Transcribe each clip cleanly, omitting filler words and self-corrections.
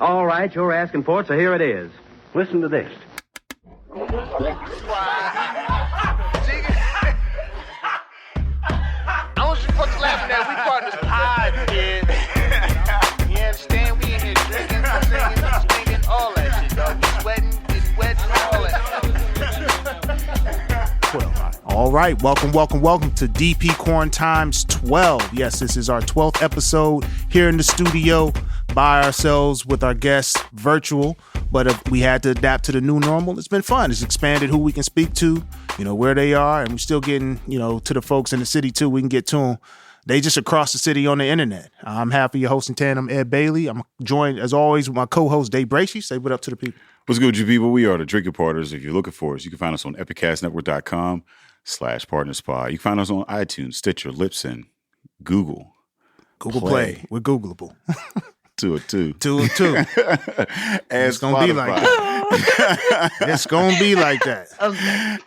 All right, you're asking for it, so here it is. Listen to this. I want you folks laughing at we partners pod, kid. You understand? We in here drinking, singing, swinging, all that shit, dog. We sweating, getting wet, all that. All right, welcome to DP Quarentimes 12. Yes, this is our 12th episode here in the studio by ourselves with our guests virtual, but if we had to adapt to the new normal. It's been fun. It's expanded who we can speak to, where they are, and we're still getting, to the folks in the city too. We can get to them. They just across the city on the internet. I'm happy your host and tandem, Ed Bailey. I'm joined, as always, with my co-host, Dave Bracey. Say what up to the people. What's good, you people? We are the Drinking Partners. If you're looking for us, you can find us on epicastnetwork.com/partnerspod. You can find us on iTunes, Stitcher, Libsyn, Google Play. We're Googleable. 202. 202. It's going to be like that. It's going to be like that. Okay.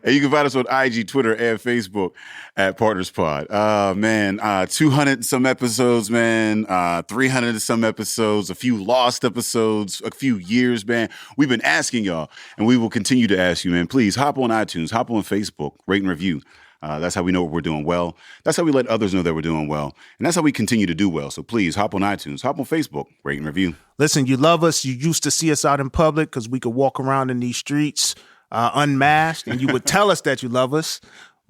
And you can find us on IG, Twitter, and Facebook at PartnersPod. Man, 200 some episodes, man. 300 some episodes, a few lost episodes, a few years, man. We've been asking y'all, and we will continue to ask you, man. Please hop on iTunes, hop on Facebook, rate and review. That's how we know we're doing well. That's how we let others know that we're doing well. And that's how we continue to do well. So please hop on iTunes, hop on Facebook, rate and review. Listen, you love us. You used to see us out in public because we could walk around in these streets unmasked, and you would tell us that you love us.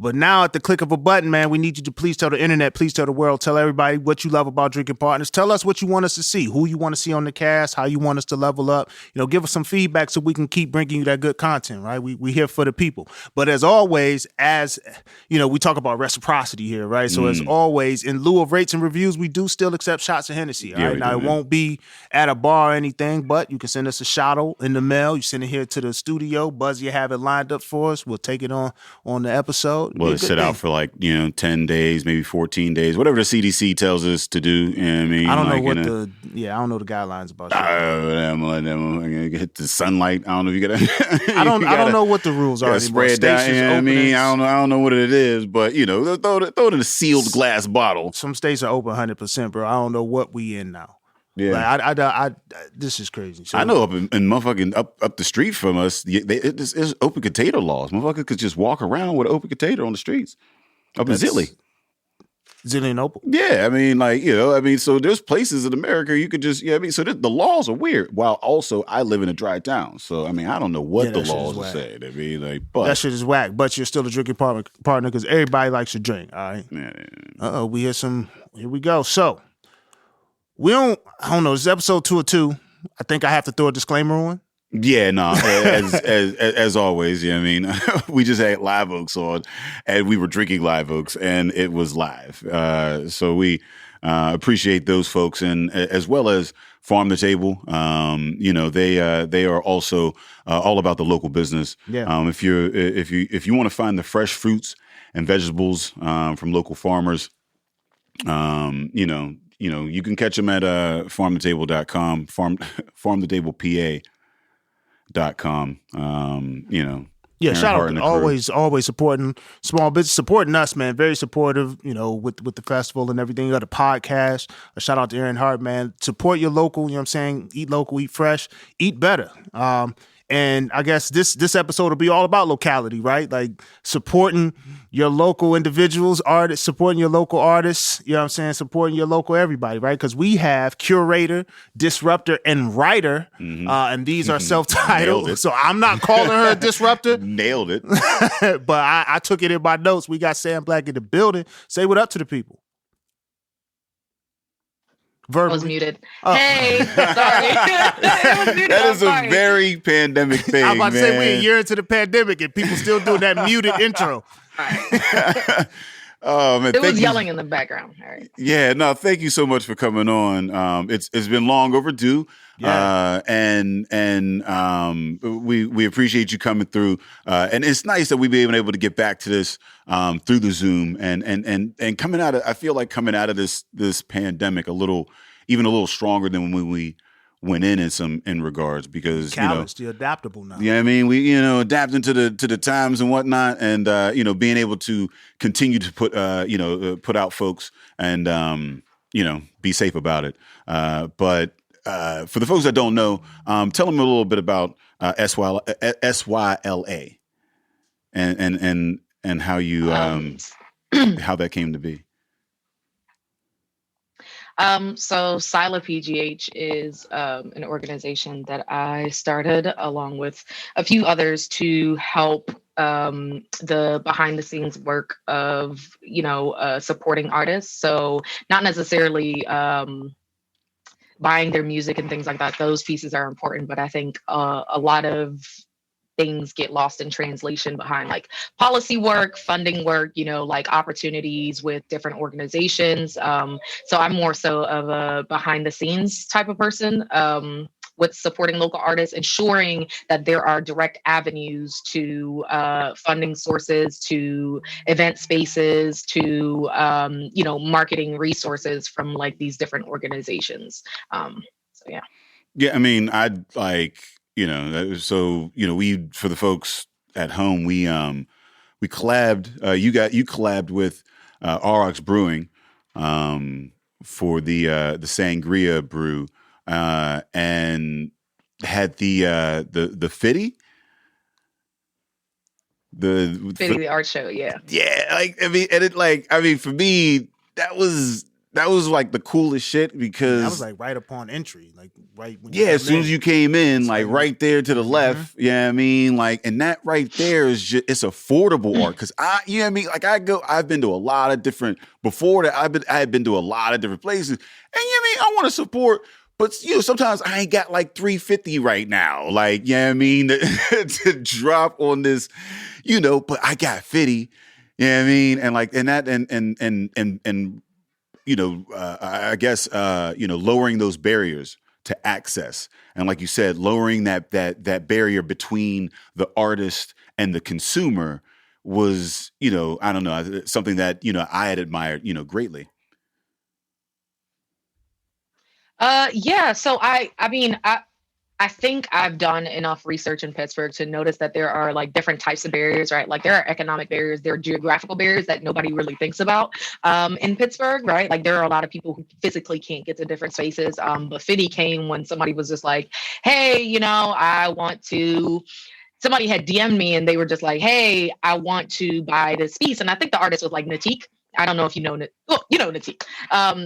But now at the click of a button, man, we need you to please tell the internet, please tell the world, tell everybody what you love about Drinking Partners. Tell us what you want us to see, who you want to see on the cast, how you want us to level up. Give us some feedback so we can keep bringing you that good content, right? We here for the people. But as always, we talk about reciprocity here, right? So as always, in lieu of rates and reviews, we do still accept shots of Hennessy, all right? Now, it won't be at a bar or anything, but you can send us a shottle in the mail. You send it here to the studio. Buzz, you have it lined up for us. We'll take it on the episode. Well, it sit out for 10 days, maybe 14 days, whatever the CDC tells us to do. You know what I mean? I don't know I don't know the guidelines about that. Hit the sunlight. I don't know if you got to. I don't know what the rules are. Spread down. You know what I mean? I don't know what it is, but throw it in a sealed glass bottle. Some states are open 100%, bro. I don't know what we in now. Yeah, this is crazy. So, I know up in motherfucking up the street from us, it's open container laws. Motherfuckers could just walk around with an open container on the streets. Up in Zilly. Zilly and Opal? Yeah, so there's places in America you could just, so the laws are weird. While also I live in a dry town, so I don't know what the laws are saying. But that shit is whack. But you're still a drinking partner because everybody likes to drink. All right. Yeah. Here we go. So. I don't know, this is episode 202. I think I have to throw a disclaimer on. Yeah, no, as always, we just had Live Oaks on, and we were drinking Live Oaks, and it was live. So we appreciate those folks, and as well as Farm to Table. They are also all about the local business. Yeah. If you want to find the fresh fruits and vegetables from local farmers, you can catch them at farmtotable.com, farmtotablepa.com. Yeah, shout out to always supporting small business, supporting us, man. Very supportive, with the festival and everything. You got a podcast. A shout out to Aaron Hart, man. Support your local, you know what I'm saying? Eat local, eat fresh, eat better. And I guess this episode will be all about locality, right? Like supporting your local individuals, artists, supporting your local artists, you know what I'm saying? Supporting your local everybody, right? Because we have curator, disruptor, and writer, and these are self-titled. So I'm not calling her a disruptor. Nailed it. But I took it in my notes. We got Sam Black in the building. Say what up to the people. Verbally. I was muted. Oh. Hey, sorry. That is a very pandemic thing. I'm about to say we're a year into the pandemic and people still doing that muted intro. All right. Oh man, it was yelling in the background. All right. Yeah, no, thank you so much for coming on. It's been long overdue. Yeah. We appreciate you coming through. And it's nice that we've been able to get back to this through the Zoom and coming out of, I feel like coming out of this pandemic a little stronger than when we went in regards, because you're adaptable now. Yeah, we adapting to the times and whatnot, and being able to continue to put out folks and be safe about it. But for the folks that don't know, tell them a little bit about SYLA and how you how that came to be. So Sila PGH is an organization that I started along with a few others to help the behind the scenes work of, supporting artists. So not necessarily buying their music and things like that. Those pieces are important, but I think a lot of things get lost in translation behind like policy work, funding work, like opportunities with different organizations. So I'm more so of a behind the scenes type of person with supporting local artists, ensuring that there are direct avenues to funding sources, to event spaces, to, marketing resources from like these different organizations. So, yeah. Yeah, I mean, I'd like, so, we, for the folks at home, we collabed, you collabed with Aurochs Brewing for the sangria brew and had the Fitty. Fitty the art show, yeah. Yeah, for me, that was like the coolest shit because that was like right upon entry, like right when as soon as you came in, like right there to the left. Yeah, I mean, like, and that right there is just it's affordable art because I've been to a lot of different before that. I had been to a lot of different places, and I want to support. But sometimes I ain't got like $350 right now. Like, to drop on this, but I got 50. And like, and that, and I guess lowering those barriers to access, and like you said, lowering that barrier between the artist and the consumer was, I don't know, something that I had admired, greatly. Yeah. So I think I've done enough research in Pittsburgh to notice that there are like different types of barriers, right? Like there are economic barriers, there are geographical barriers that nobody really thinks about in Pittsburgh, right? Like there are a lot of people who physically can't get to different spaces. But Fitty came when somebody was just like, hey, I want to. Somebody had DM'd me and they were just like, hey, I want to buy this piece. And I think the artist was like Natik. I don't know if you know Natik.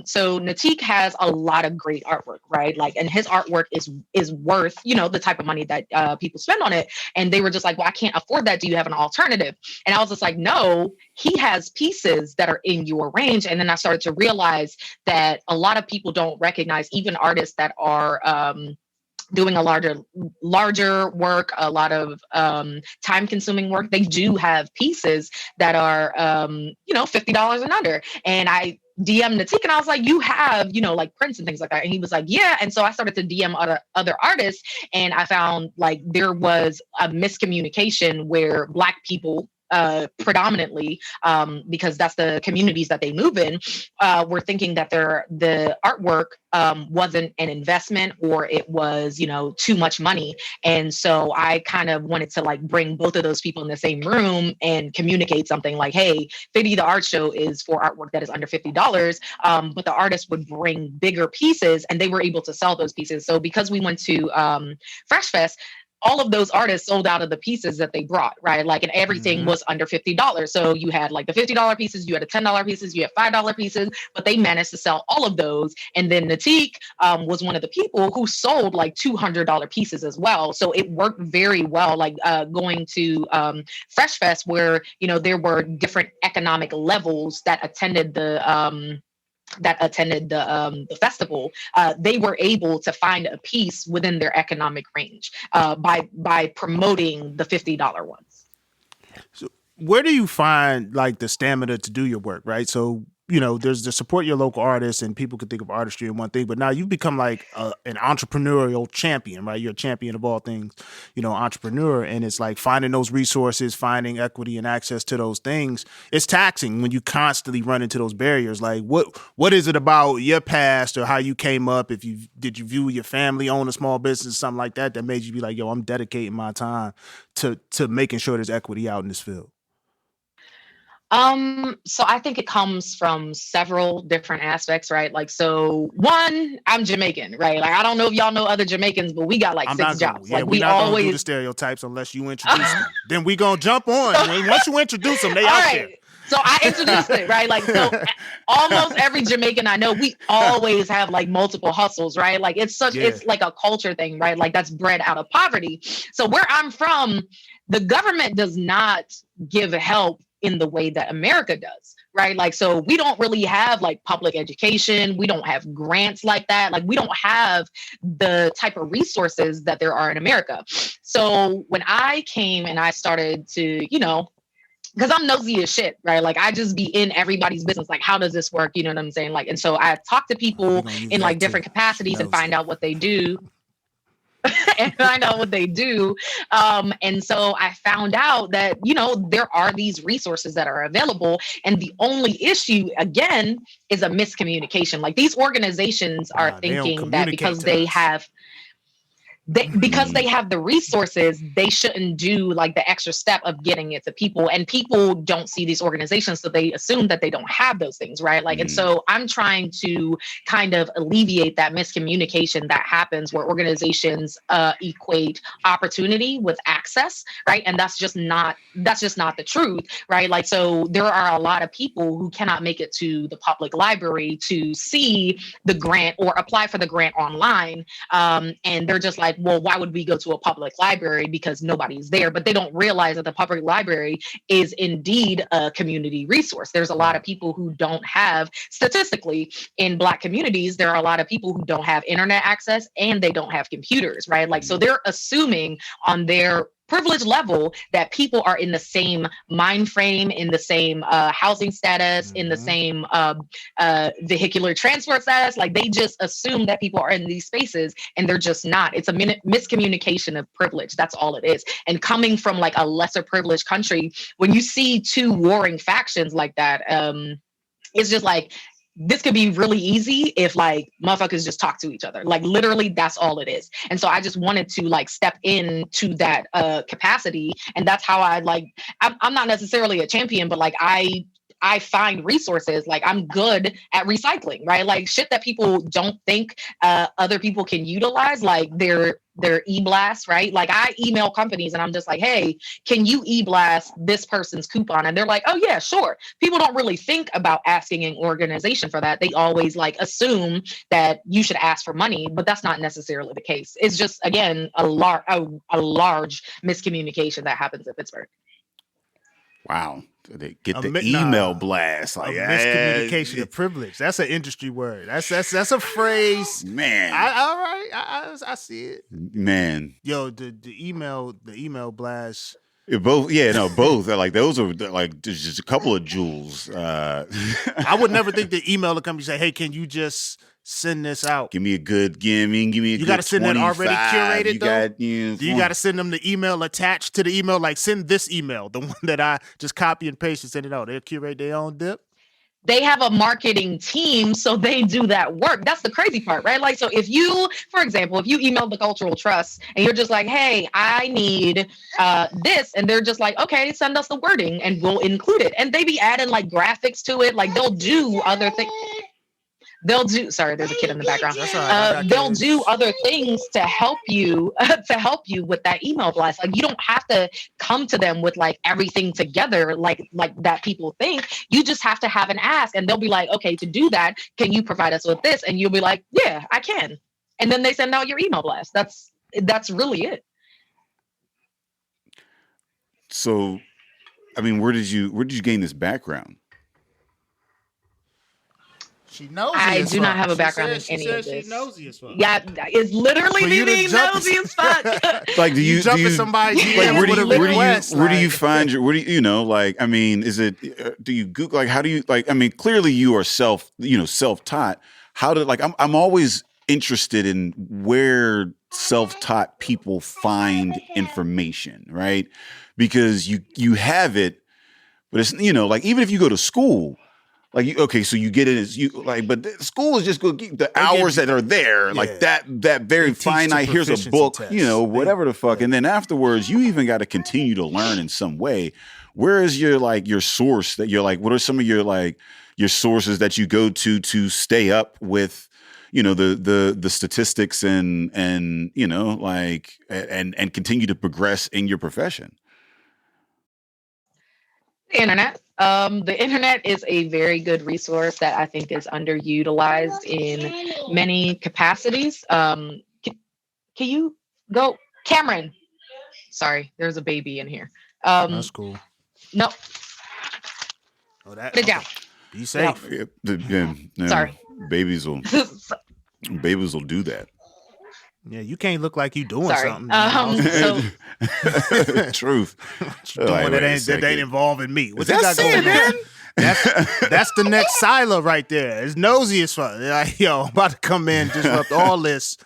So Natik has a lot of great artwork, right? Like, and his artwork is worth, the type of money that people spend on it. And they were just like, well, I can't afford that. Do you have an alternative? And I was just like, no, he has pieces that are in your range. And then I started to realize that a lot of people don't recognize even artists that are, doing a larger work, a lot of time consuming work. They do have pieces that are, $50 and under. And I DM'd Natik and I was like, you have, like prints and things like that. And he was like, yeah. And so I started to DM other artists and I found like there was a miscommunication where Black people, predominantly, because that's the communities that they move in, were thinking that the artwork wasn't an investment or it was, too much money. And so I kind of wanted to like bring both of those people in the same room and communicate something like, hey, Fitty the art show is for artwork that is under $50, but the artist would bring bigger pieces and they were able to sell those pieces. So because we went to Fresh Fest, all of those artists sold out of the pieces that they brought, right? Like, and everything was under $50. So you had like the $50 pieces, you had the $10 pieces, you had $5 pieces, but they managed to sell all of those. And then Natik was one of the people who sold like $200 pieces as well. So it worked very well, like going to Fresh Fest where, there were different economic levels that attended the festival, they were able to find a piece within their economic range by promoting the $50 ones. So where do you find like the stamina to do your work, right? So, there's the support your local artists and people can think of artistry in one thing, but now you've become like an entrepreneurial champion, right? You're a champion of all things, entrepreneur. And it's like finding those resources, finding equity and access to those things. It's taxing when you constantly run into those barriers. Like what is it about your past or how you came up? Did you view your family own a small business, something like that made you be like, yo, I'm dedicating my time to making sure there's equity out in this field? So I think it comes from several different aspects, right? Like, so one, I'm Jamaican, right? Like, I don't know if y'all know other Jamaicans, but we got like I'm six not gonna. jobs. Yeah, Like, we're we not gonna do the always. stereotypes unless you introduce them. Then we gonna jump on. Once you introduce them, they All out right. So I introduced it, right? Like, so almost every Jamaican I know, we always have like multiple hustles, right? Like, it's like a culture thing, right? Like, that's bred out of poverty. So where I'm from, the government does not give help in the way that America does, right? Like, so we don't really have like public education. We don't have grants like that. Like, we don't have the type of resources that there are in America. So when I came and I started to, because I'm nosy as shit, right? Like, I just be in everybody's business. Like, how does this work? You know what I'm saying? Like, and so I talk to people in like different capacities and find out what they do. And find out what they do. And so I found out that, there are these resources that are available. And the only issue, again, is a miscommunication. Like, these organizations are thinking that because they have the resources, they shouldn't do like the extra step of getting it to people, and people don't see these organizations, so they assume that they don't have those things, right? Like, and so I'm trying to kind of alleviate that miscommunication that happens where organizations equate opportunity with access, right? And that's just not the truth, right? Like, so there are a lot of people who cannot make it to the public library to see the grant or apply for the grant online, and they're just like, well, why would we go to a public library? Because nobody's there. But they don't realize that the public library is indeed a community resource. There's a lot of people who don't have, statistically, in Black communities, there are a lot of people who don't have internet access and they don't have computers, right? Like, so they're assuming on their privilege level that people are in the same mind frame, in the same housing status, in the same vehicular transport status. Like, they just assume that people are in these spaces, and they're just not. It's a miscommunication of privilege. That's all it is. And coming from like a lesser privileged country, when you see two warring factions like that, it's just like, this could be really easy if like motherfuckers just talk to each other. Like, literally, that's all it is. And so I just wanted to like step into that capacity. And that's how I'm not necessarily a champion, but like I find resources. Like, I'm good at recycling, right? Like, shit that people don't think other people can utilize, like their e-blast, right? Like, I email companies and I'm just like, hey, can you e-blast this person's coupon? And they're like, oh yeah, sure. People don't really think about asking an organization for that. They always like assume that you should ask for money, but that's not necessarily the case. It's just, again, a large miscommunication that happens in Pittsburgh. Wow. They get the email blast. Like, miscommunication of privilege. That's an industry word. That's a phrase. Man. All right. I see it. Man. Yo, the email blast. Both. Like, those are like just a couple of jewels. I would never think the email would come and say, hey, can you just send this out? Give me a good. You got to send it already curated, though? Do you got to send them the email attached to the email? Like, send this email, the one that I just copy and paste and send it out. They'll curate their own dip. They have a marketing team, so they do that work. That's the crazy part, right? Like, so if you, for example, if you email the Cultural Trust and you're just like, hey, I need this, and they're just like, okay, send us the wording and we'll include it. And they be adding like graphics to it. Like, they'll do other things. Sorry, there's a kid in the background. They'll do other things to help you with that email blast. Like, you don't have to come to them with like everything together like that people think. You just have to have an ask, and they'll be like, okay, to do that, can you provide us with this? And you'll be like, yeah, I can. And then they send out your email blast. That's really it. So, I mean, where did you gain this background? She knows. I do not have a background in any of this. She's nosy as fuck. Yeah, it's literally me being nosy as fuck. Like, do you jump in somebody's like, where do you find your, like, I mean, is it, do you Google, like, how do you, like, I mean, clearly you are self-taught. How did, like, I'm always interested in where self-taught people find information, right? Because you have it, but it's, like, even if you go to school, Like, so you get it as you like, but the school is just going to keep the hours that are there, like that very finite. Here's a book, whatever the fuck, and then afterwards, you even got to continue to learn in some way. Where is your source that you're like? What are some of your sources that you go to stay up with? The statistics and continue to progress in your profession. Internet. The internet is a very good resource that I think is underutilized in many capacities. Can you go, Cameron? Sorry, there's a baby in here. That's cool. No. Oh, that. Put it down. Be safe. Sorry. Babies will do that. Yeah, you can't look like you doing something. Truth. Doing that ain't involving me. What you got going on? That's the next Sila right there. It's nosy as fuck. Like, I'm about to come in, disrupt all this,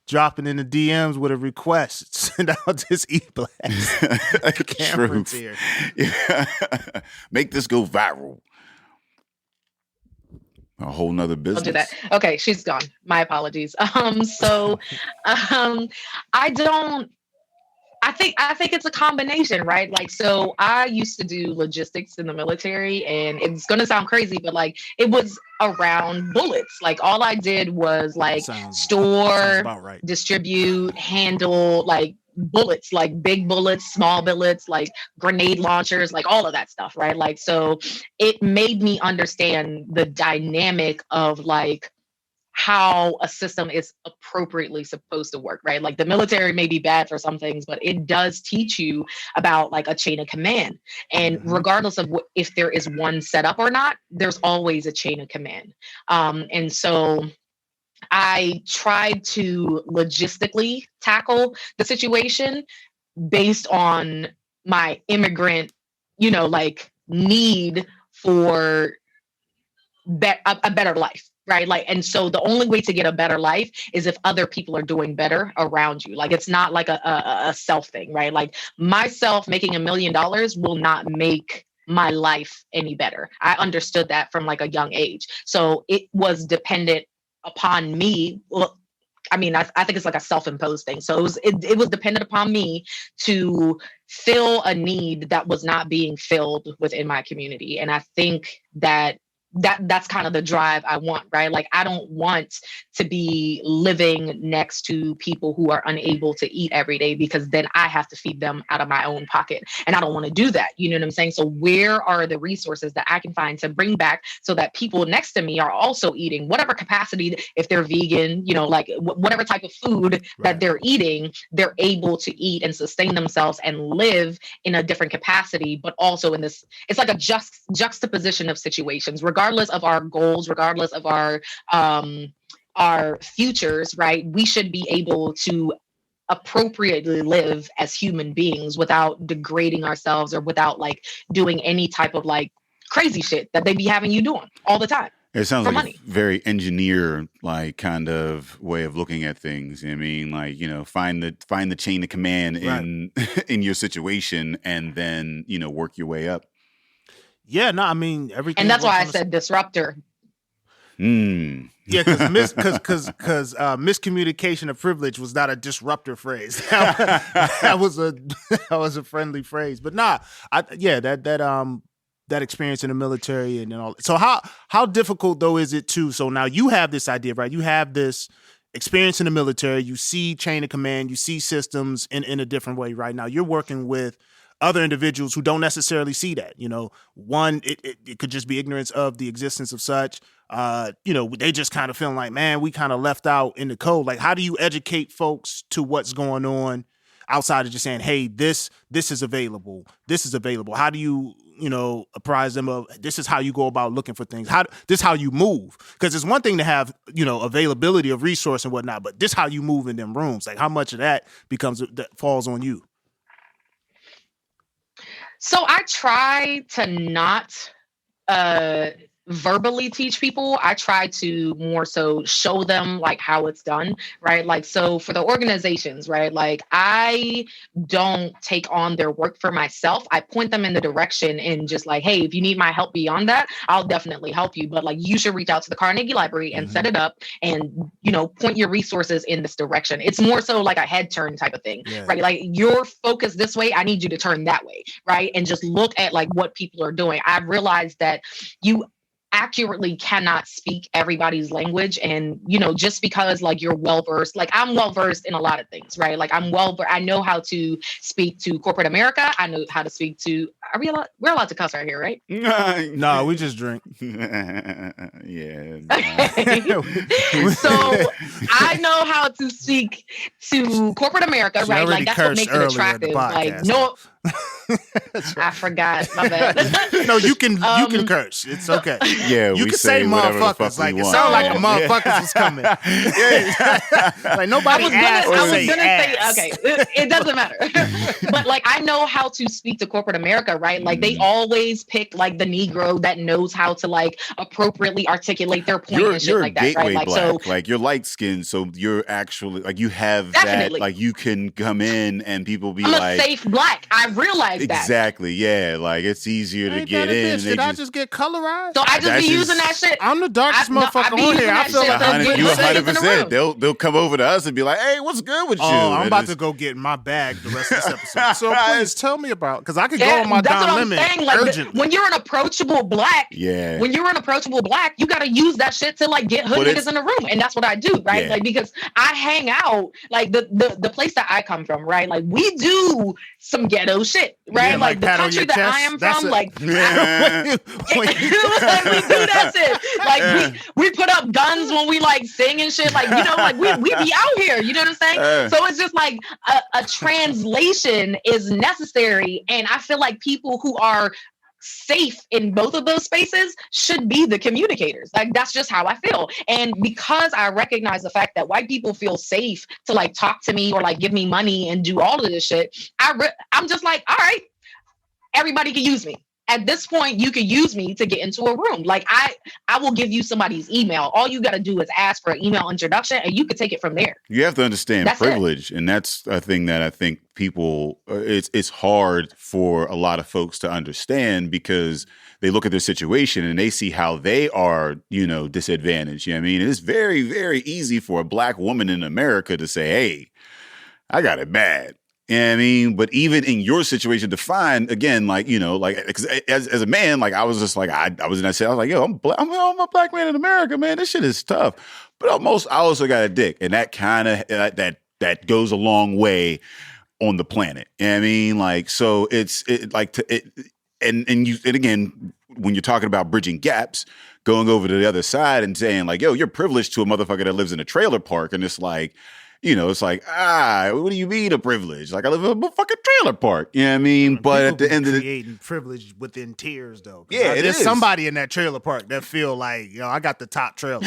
dropping in the DMs with a request. Send out this e-blast. Cameron's here. Yeah. Make this go viral. A whole nother business. I'll do that. Okay, she's gone. My apologies. I think it's a combination, right? Like, so I used to do logistics in the military, and it's gonna sound crazy, but like it was around bullets. Like all I did was like store, right, distribute, handle like bullets, like big bullets, small bullets, like grenade launchers, like all of that stuff, right? Like, so it made me understand the dynamic of like how a system is appropriately supposed to work, right? Like the military may be bad for some things, but it does teach you about like a chain of command. And regardless of if there is one setup or not, there's always a chain of command. And so I tried to logistically tackle the situation based on my immigrant, like need for a better life, right? Like, and so the only way to get a better life is if other people are doing better around you. Like, it's not like a self thing, right? Like myself making $1 million will not make my life any better. I understood that from like a young age. So it was dependent upon me. Well, I mean, I think it's like a self-imposed thing. So it was dependent upon me to fill a need that was not being filled within my community. And I think that's kind of the drive I want, right? Like, I don't want to be living next to people who are unable to eat every day, because then I have to feed them out of my own pocket. And I don't want to do that. You know what I'm saying? So where are the resources that I can find to bring back so that people next to me are also eating whatever capacity, if they're vegan, like whatever type of food that they're eating, they're able to eat and sustain themselves and live in a different capacity, but also in this, it's like a juxtaposition of situations, regardless of our goals, regardless of our futures, right? We should be able to appropriately live as human beings without degrading ourselves or without like doing any type of like crazy shit that they be having you doing all the time. It sounds like money. A very engineer like kind of way of looking at things. I mean, like, find the chain of command in in your situation, and then work your way up. Yeah, no, I mean everything. And that's why I said disruptor. Yeah, because miscommunication of privilege was not a disruptor phrase. that was a friendly phrase. But that experience in the military and all. So how difficult though is it too? So now you have this idea, right? You have this experience in the military. You see chain of command. You see systems in a different way. Right now, you're working with other individuals who don't necessarily see that. One, it could just be ignorance of the existence of such. They just kind of feeling like, man, we kind of left out in the cold. Like, how do you educate folks to what's going on outside of just saying, hey, this is available. This is available. How do you, apprise them of this is how you go about looking for things. This is how you move. Because it's one thing to have, availability of resource and whatnot, but this how you move in them rooms. Like, how much of that falls on you? So I try to not verbally teach people. I try to more so show them like how it's done, right? Like, so for the organizations, right? Like, I don't take on their work for myself. I point them in the direction and just like, hey, if you need my help beyond that, I'll definitely help you. But like, you should reach out to the Carnegie Library and set it up and, you know, point your resources in this direction. It's more so like a head turn type of thing, right? Like, you're focused this way, I need you to turn that way, right? And just look at like what people are doing. I've realized that you accurately cannot speak everybody's language, and you know, just because like you're well versed, like I'm well versed in a lot of things, right? Like I know how to speak to corporate America. I know how to speak to we're allowed to cuss right here, right? No, we just drink. Yeah. So I know how to speak to corporate America, right? Like that's what makes it attractive. Like no, I forgot. My bad. No, you can curse. It's okay. Yeah, you we can say motherfuckers. Like it sounded like a motherfuckers was coming. Like nobody asked. I was gonna say okay. It doesn't matter. But like I know how to speak to corporate America, right? Like they always pick like the Negro that knows how to like appropriately articulate their point and shit like that, right? Like black. so, like you're light skinned, so you're actually like you have definitely. that. Like you can come in and people be I'm like, a safe black. I realized that. Exactly. Yeah. Like it's easier to get in. Did I just get colorized? So I just be using that shit. I'm the darkest motherfucker on here. I feel like you 100%. They'll come over to us and be like, "Hey, what's good with you?" Oh, I'm about to go get in my bag the rest of this episode. So please tell me about, because I could go on my Don Lemon urgently. When you're an approachable black, when you're an approachable black, you got to use that shit to like get hood niggas in the room, and that's what I do, right? Like because I hang out like the place that I come from, right? Like we do some ghetto shit, right? Like the country that I am from, like we do that shit. Like we put up guns when we like sing and shit. Like you know, like we be out here. You know what I'm saying? So it's just like a translation is necessary, and I feel like people who are safe in both of those spaces should be the communicators. Like that's just how I feel. And because I recognize the fact that white people feel safe to like talk to me or like give me money and do all of this shit, I'm just like, all right, everybody can use me. At this point, you can use me to get into a room. Like I will give you somebody's email. All you got to do is ask for an email introduction, and you can take it from there. You have to understand privilege, and that's a thing that I think people. It's hard for a lot of folks to understand because they look at their situation and they see how they are, you know, disadvantaged. You know what I mean? It's very, very easy for a black woman in America to say, "Hey, I got it bad." You know what I mean? But even in your situation to find, again, like, you know, like, cause as a man, like, I was just like, I was in that shit. I was like, yo, I'm a black man in America, man. This shit is tough. But I also got a dick. And that kind of, that goes a long way on the planet. You know what I mean? Like, so and again, when you're talking about bridging gaps, going over to the other side and saying like, yo, you're privileged to a motherfucker that lives in a trailer park. And it's like, you know, it's like, what do you mean a privilege? Like I live in a fucking trailer park. You know what I mean? But at the end of the creating privilege within tiers though. Yeah, there's somebody in that trailer park that feel like, I got the top trailer.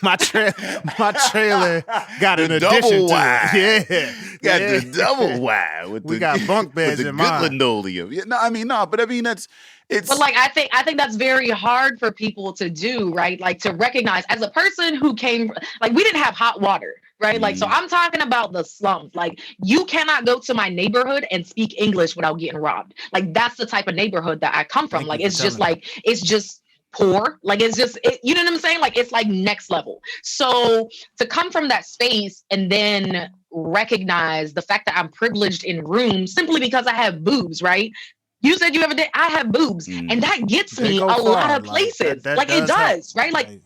my trailer got an addition to it. Yeah. Got the double wide. We got bunk beds in mine. Good linoleum. Yeah, but I mean but like I think that's very hard for people to do, right? Like to recognize as a person who came, like we didn't have hot water, right? Like so I'm talking about the slums. Like you cannot go to my neighborhood and speak English without getting robbed. Like that's the type of neighborhood that I come from. Like it's just poor. Like it's just you know what I'm saying? Like it's like next level. So to come from that space and then recognize the fact that I'm privileged in rooms simply because I have boobs, right? You said you have a day. I have boobs, and that gets me a lot of places. Like it does, right? Like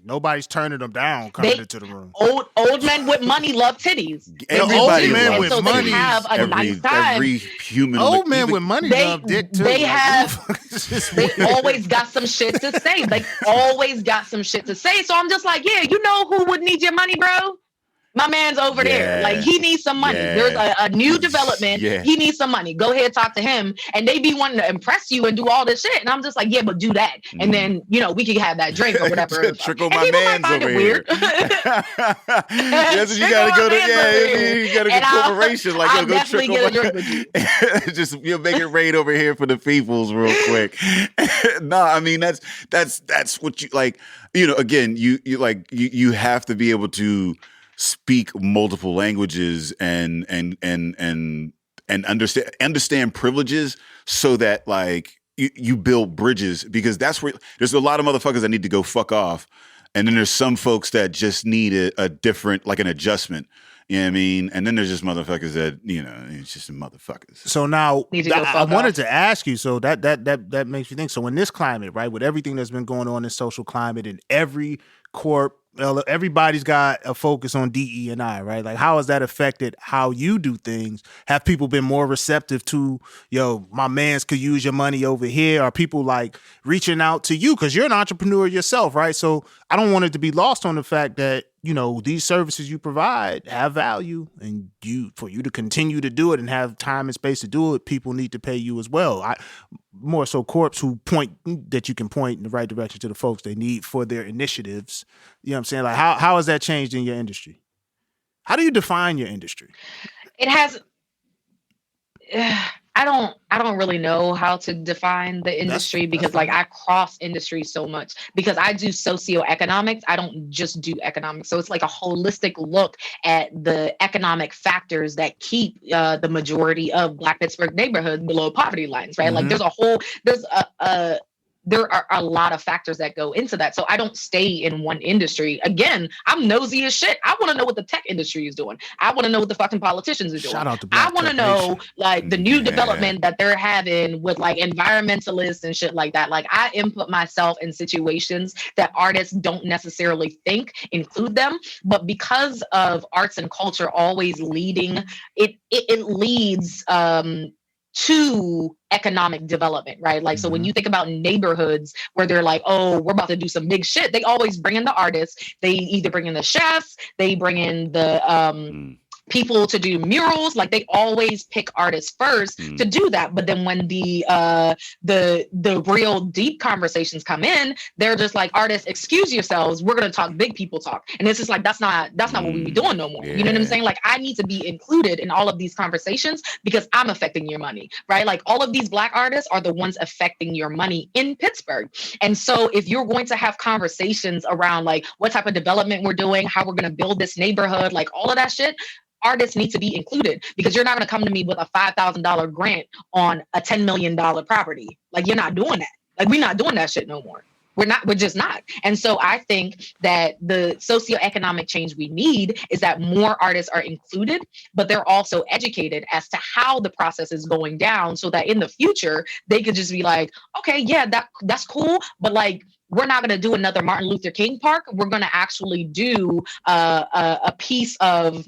nobody's turning them down coming into the room. Old men with money love titties. Old men with money they have a nice time. Every human. Old men with money love dick too. They always got some shit to say. Like always got some shit to say. So I'm just like, yeah, you know who would need your money, bro? My man's over there. Like, he needs some money. Yeah. There's a new development. Yeah. He needs some money. Go ahead, talk to him. And they be wanting to impress you and do all this shit. And I'm just like, yeah, but do that. And then, you know, we can have that drink or whatever. Trickle and my man's find over it here. weird. That's what you gotta go to. Yeah, you gotta get corporation. Like, I'll go definitely trickle get a drink with you. just you'll make it rain over here for the peoples real quick. No, I mean that's what you like. You know, again, you have to be able to speak multiple languages and understand privileges so that like you build bridges, because that's where there's a lot of motherfuckers that need to go fuck off, and then there's some folks that just need a different, like an adjustment. You know what I mean? And then there's just motherfuckers that, you know, it's just motherfuckers. So now I wanted off. to ask you, so that makes you think. So in this climate, right, with everything that's been going on in social climate, and every corp, everybody's got a focus on DE&I, right? Like, how has that affected how you do things? Have people been more receptive to, yo, my mans could use your money over here? Are people like reaching out to you? Because you're an entrepreneur yourself, right? So I don't want it to be lost on the fact that, you know, these services you provide have value, and for you to continue to do it and have time and space to do it, people need to pay you as well. More so corps who that you can point in the right direction to the folks they need for their initiatives. You know what I'm saying? Like, how has that changed in your industry? How do you define your industry? It has. I don't really know how to define the industry, because like I cross industries so much, because I do socioeconomics. I don't just do economics. So it's like a holistic look at the economic factors that keep the majority of Black Pittsburgh neighborhoods below poverty lines, right? Like there are a lot of factors that go into that. So I don't stay in one industry. Again, I'm nosy as shit. I want to know what the tech industry is doing. I want to know what the fucking politicians are doing. Shout out to I want to know like the new Yeah. development that they're having with like environmentalists and shit like that. Like, I input myself in situations that artists don't necessarily think include them, but because of arts and culture always leading, it leads to economic development, right? Like, so when you think about neighborhoods where they're like, oh, we're about to do some big shit, they always bring in the artists. They either bring in the chefs, they bring in the people to do murals. Like, they always pick artists first to do that. But then when the real deep conversations come in, they're just like, artists, excuse yourselves, we're gonna talk big people talk. And it's just like, that's not what we be doing no more. Yeah. You know what I'm saying? Like, I need to be included in all of these conversations because I'm affecting your money, right? Like, all of these Black artists are the ones affecting your money in Pittsburgh. And so if you're going to have conversations around like what type of development we're doing, how we're gonna build this neighborhood, like all of that shit, artists need to be included, because you're not going to come to me with a $5,000 grant on a $10 million property. Like, you're not doing that. Like, we're not doing that shit no more. We're just not. And so I think that the socioeconomic change we need is that more artists are included, but they're also educated as to how the process is going down, so that in the future they could just be like, okay, yeah, that's cool, but like, we're not going to do another Martin Luther King Park. We're going to actually do a piece of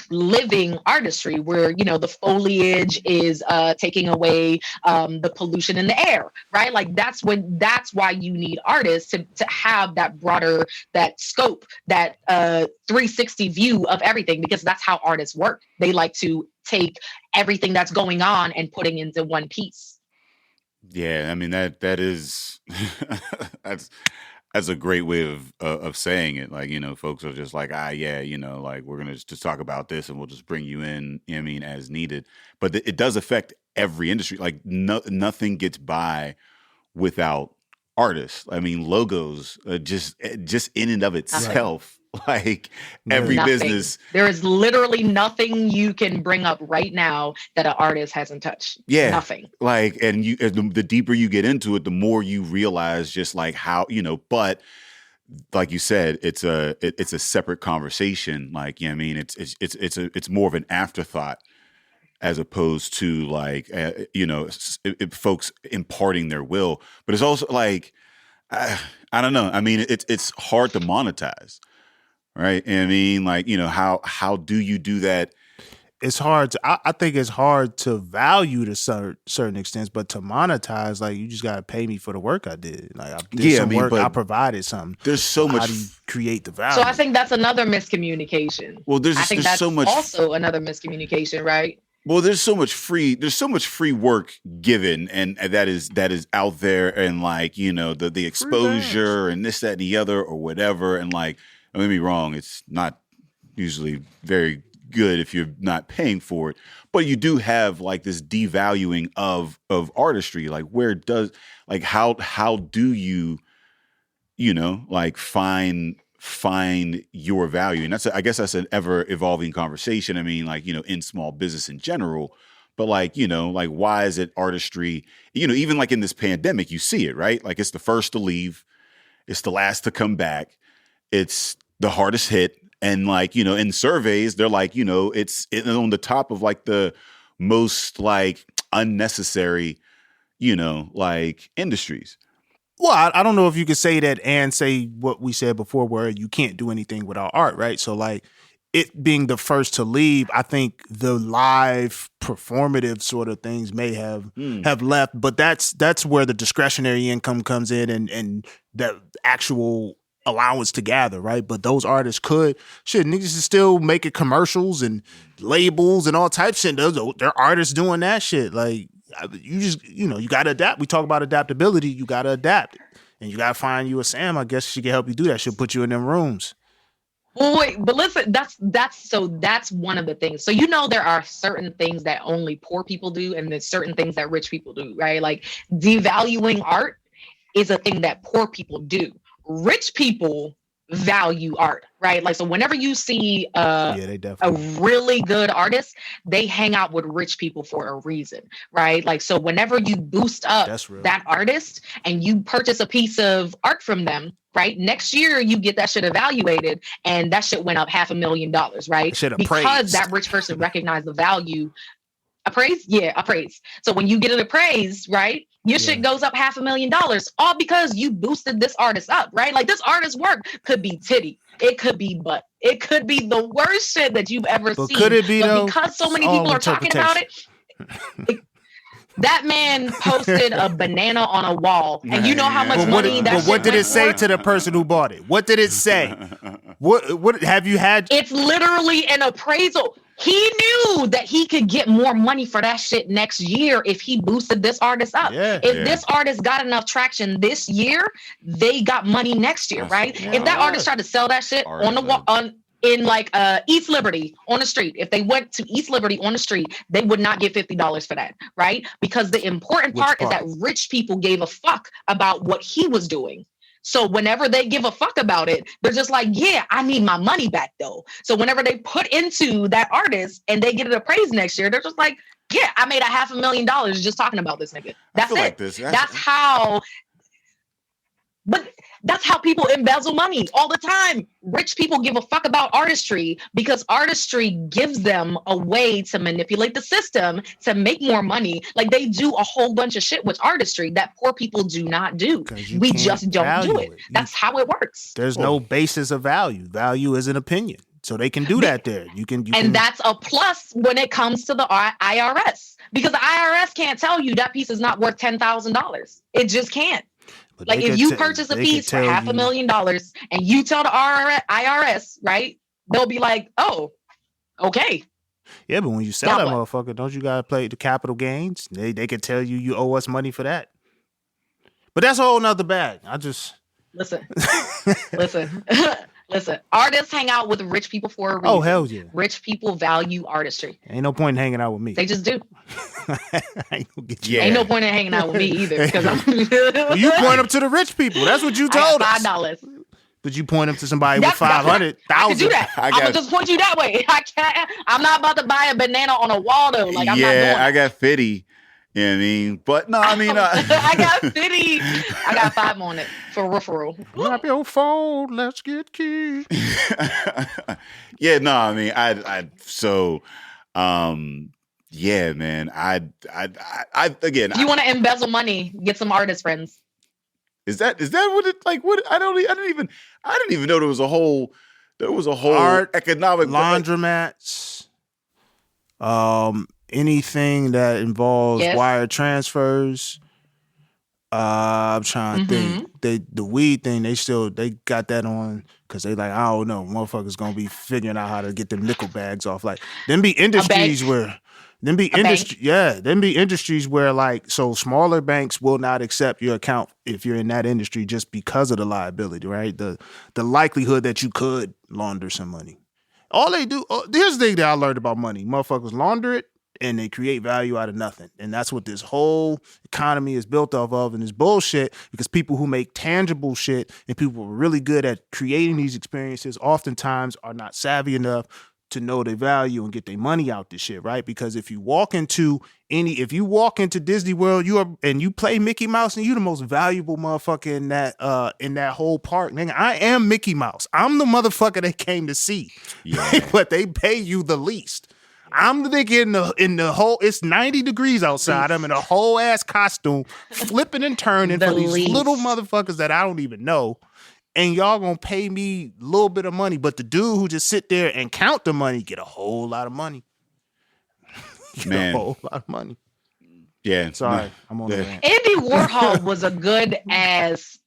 living artistry where, you know, the foliage is taking away the pollution in the air, right? Like, that's why you need artists to have that broader, that scope, that 360 view of everything, because that's how artists work. They like to take everything that's going on and putting into one piece. Yeah, I mean that is that's a great way of saying it. Like, you know, folks are just like, yeah, you know, like, we're gonna just talk about this and we'll just bring you in, you know what I mean, as needed. But it does affect every industry. Like, nothing gets by without artists. I mean, logos, just in and of itself. Like, every business. There is literally nothing you can bring up right now that an artist hasn't touched. Yeah. Nothing. Like, and the deeper you get into it, the more you realize just like how, you know, but like you said, it's a separate conversation. Like, you know what I mean? It's more of an afterthought as opposed to like, you know, folks imparting their will. But it's also like, I don't know. I mean, it's hard to monetize. Right. And I mean, like, you know, how do you do that it's hard to, I think it's hard to value to certain extents, but to monetize, like you just gotta pay me for the work I did. Like I did some work, I provided something. There's so much. How do you create the value? So I think that's another miscommunication. Well, I think that's so much, also another miscommunication, right? Well, there's so much free work given, and that is out there, and like, you know, the exposure and this, that, and the other, or whatever. And like, don't get me wrong, it's not usually very good if you're not paying for it, but you do have like this devaluing of artistry. Like, how do you, you know, like find your value? And I guess that's an ever evolving conversation. I mean, like, you know, in small business in general, but like, you know, like, why is it artistry? You know, even like in this pandemic, you see it, right? Like, it's the first to leave, it's the last to come back, it's the hardest hit. And like, you know, in surveys, they're like, you know, it's on the top of like the most like unnecessary, you know, like industries. Well, I don't know if you could say that and say what we said before, where you can't do anything without art, right? So like it being the first to leave, I think the live performative sort of things may have left, but that's where the discretionary income comes in and the actual allowance to gather, right? But those artists niggas is still making commercials and labels and all types of shit. They're artists doing that shit. Like, you just, you know, you got to adapt. We talk about adaptability. You got to adapt. And you got to find you a Sam, I guess she can help you do that. She'll put you in them rooms. Well, wait, but listen, that's one of the things. So, you know, there are certain things that only poor people do, and there's certain things that rich people do, right? Like, devaluing art is a thing that poor people do. Rich people value art, right? Like, so whenever you see a really good artist, they hang out with rich people for a reason, right? Like, so whenever you boost up that artist and you purchase a piece of art from them, right? Next year you get that shit evaluated, and that shit went up $500,000, right? Because that rich person recognized the value. Appraised? Yeah, appraised. So when you get it appraised, right? Your shit goes up $500,000, all because you boosted this artist up, right? Like, this artist's work could be titty, it could be butt, it could be the worst shit that you've ever seen. Could it be, but though? Because so many people are talking about it, that man posted a banana on a wall, and you know how much money that. But what did it say to the person who bought it? What did it say? What have you had? It's literally an appraisal. He knew that he could get more money for that shit next year if he boosted this artist up. If this artist got enough traction this year, they got money next year, right? If that artist tried to sell that shit on the wall, in like East Liberty on the street, if they went to East Liberty on the street, they would not get $50 for that, right? Because the important part is that rich people gave a fuck about what he was doing. So whenever they give a fuck about it, they're just like, yeah, I need my money back though. So whenever they put into that artist and they get it appraised next year, they're just like, yeah, I made $500,000 just talking about this nigga. That's it. Like that's how. But that's how people embezzle money all the time. Rich people give a fuck about artistry because artistry gives them a way to manipulate the system to make more money. Like, they do a whole bunch of shit with artistry that poor people do not do. We just don't do it. That's how it works. There's no basis of value. Value is an opinion. So they can do that there. You can. That's a plus when it comes to the IRS, because the IRS can't tell you that piece is not worth $10,000. It just can't. But like, if you purchase a piece for $500,000 and you tell the IRS, right, they'll be like, oh, okay. Yeah, but when you sell that motherfucker, don't you gotta play the capital gains? They can tell you owe us money for that. But that's a whole nother bag. Listen. Listen, artists hang out with rich people for a reason. Oh, hell yeah. Rich people value artistry. Ain't no point in hanging out with me. They just do. Ain't no point in hanging out with me either. Well, you point them to the rich people. That's what you told us. $5. But you point them to somebody with 500,000. I can do that. I'm gonna just point you that way. I can't. I'm not about to buy a banana on a wall though. Like, I'm not doing I got 50. You know what I mean? But no, I mean, I got 50. I got 5 on it for referral. Grab your phone, let's get key. Yeah, no, I mean, yeah, man, I again. If you want to embezzle money, get some artist friends. Is that what it like? What I didn't even know there was a whole art, economic laundromats. Anything that involves Yes. wire transfers. I'm trying to think. The weed thing, they got that on because they like, I don't know, motherfuckers gonna be figuring out how to get them nickel bags off. Like, them be industries where like, so smaller banks will not accept your account if you're in that industry just because of the liability, right? The likelihood that you could launder some money. All they do, here's the thing that I learned about money. Motherfuckers launder it and they create value out of nothing. And that's what this whole economy is built off of. And it's bullshit because people who make tangible shit and people who are really good at creating these experiences oftentimes are not savvy enough to know their value and get their money out this shit, right? Because if you walk into Disney World, you play Mickey Mouse, and you the most valuable motherfucker in that whole park. Nigga, I am Mickey Mouse. I'm the motherfucker they came to see. Yeah. But they pay you the least. I'm the nigga in the whole, it's 90 degrees outside. I'm in a whole ass costume, flipping and turning for these little motherfuckers that I don't even know. And y'all gonna pay me a little bit of money. But the dude who just sit there and count the money get a whole lot of money. Man. A whole lot of money. Yeah. Sorry, I'm on the rant. Andy Warhol was a good ass.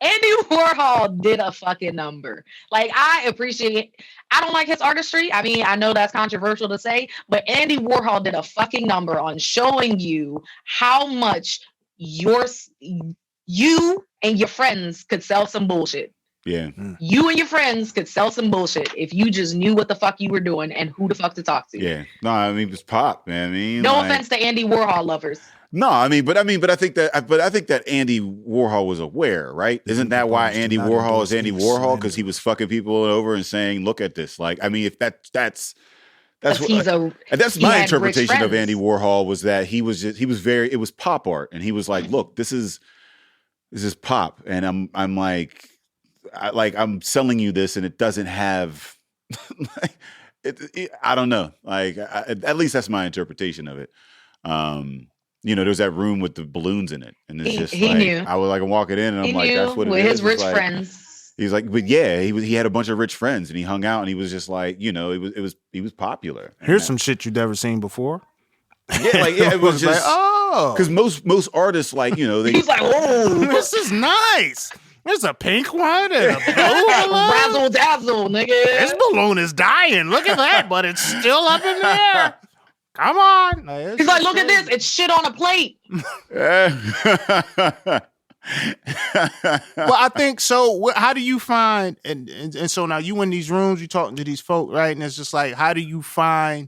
Andy Warhol did a fucking number. Like, I don't like his artistry. I mean, I know that's controversial to say, but Andy Warhol did a fucking number on showing you how much you and your friends could sell some bullshit. Yeah. You and your friends could sell some bullshit if you just knew what the fuck you were doing and who the fuck to talk to. Yeah. No, I mean, it was pop, man. I mean, no offense to Andy Warhol lovers. No, I think that Andy Warhol was aware, right? Isn't that why Andy Warhol is Andy Warhol? Because he was fucking people over and saying, "Look at this." Like, I mean, if that's my interpretation of Andy Warhol was that it was pop art, and he was like, "Look, this is pop," and I'm selling you this, and it doesn't have, I don't know, like at least that's my interpretation of it. There's that room with the balloons in it, and it's just he knew. I was like, I'm walking in, and I'm like, that's what it is. With his rich friends. He's like, but yeah, he had a bunch of rich friends, and he hung out, and he was just like, he was popular. Here's some shit you've never seen before. Yeah, it was just because most artists he's like, oh, this is nice. There's a pink one and a blue one. Razzle dazzle, nigga. This balloon is dying. Look at that, but it's still up in the air. Come on. He's like, look at this. It's shit on a plate. Well, I think so. How do you find, and so now you in these rooms, you talking to these folk, right? And it's just like, how do you find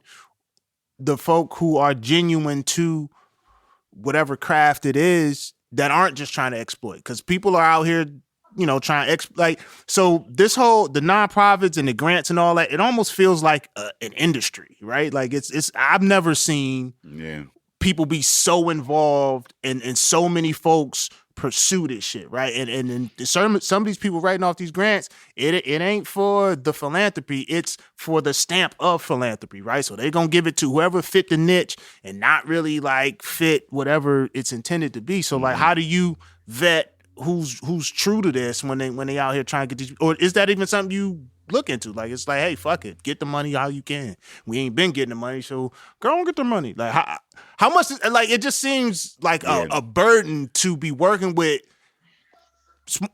the folk who are genuine to whatever craft it is that aren't just trying to exploit? Because people are out here, trying to so this whole, the nonprofits and the grants and all that, it almost feels like an industry, right? Like it's I've never seen people be so involved and so many folks pursue this shit, right? And some of these people writing off these grants, it ain't for the philanthropy, it's for the stamp of philanthropy, right? So they're gonna give it to whoever fit the niche and not really like fit whatever it's intended to be. So like, how do you vet who's true to this when they out here trying to get these, or is that even something you look into? Like, it's like, hey, fuck it, get the money how you can. We ain't been getting the money, so go and get the money. Like, how much? It just seems like a burden to be working with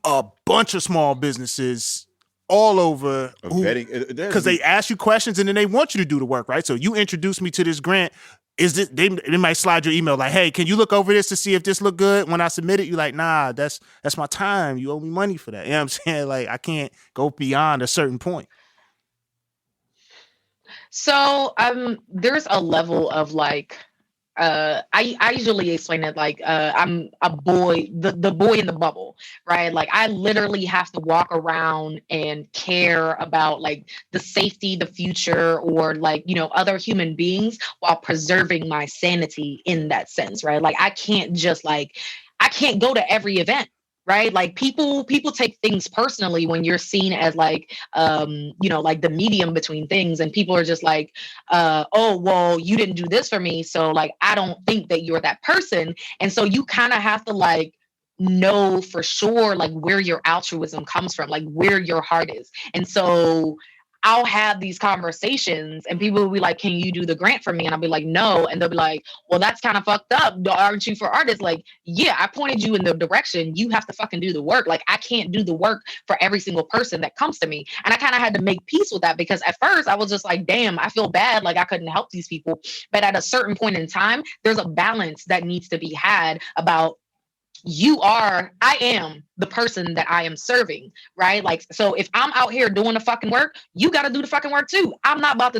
a bunch of small businesses all over because they ask you questions and then they want you to do the work, right? So you introduce me to this grant. They might slide your email like, hey, can you look over this to see if this look good? When I submit it, you're like, nah, that's my time. You owe me money for that. You know what I'm saying? Like, I can't go beyond a certain point. So there's a level of like, I usually explain it like I'm a boy, the boy in the bubble, right? Like, I literally have to walk around and care about like the safety, the future, or like, other human beings while preserving my sanity in that sense, right? Like, I can't go to every event. Right? Like people take things personally when you're seen as like, like the medium between things, and people are just like, oh, well, you didn't do this for me, so like, I don't think that you're that person. And so you kind of have to like know for sure, like where your altruism comes from, like where your heart is. And so I'll have these conversations and people will be like, can you do the grant for me? And I'll be like, no. And they'll be like, well, that's kind of fucked up. Aren't you for artists? Like, yeah, I pointed you in the direction. You have to fucking do the work. Like, I can't do the work for every single person that comes to me. And I kind of had to make peace with that, because at first I was just like, damn, I feel bad. Like, I couldn't help these people. But at a certain point in time, there's a balance that needs to be had about I am the person that I am serving, right? Like, so if I'm out here doing the fucking work, you got to do the fucking work too. I'm not about to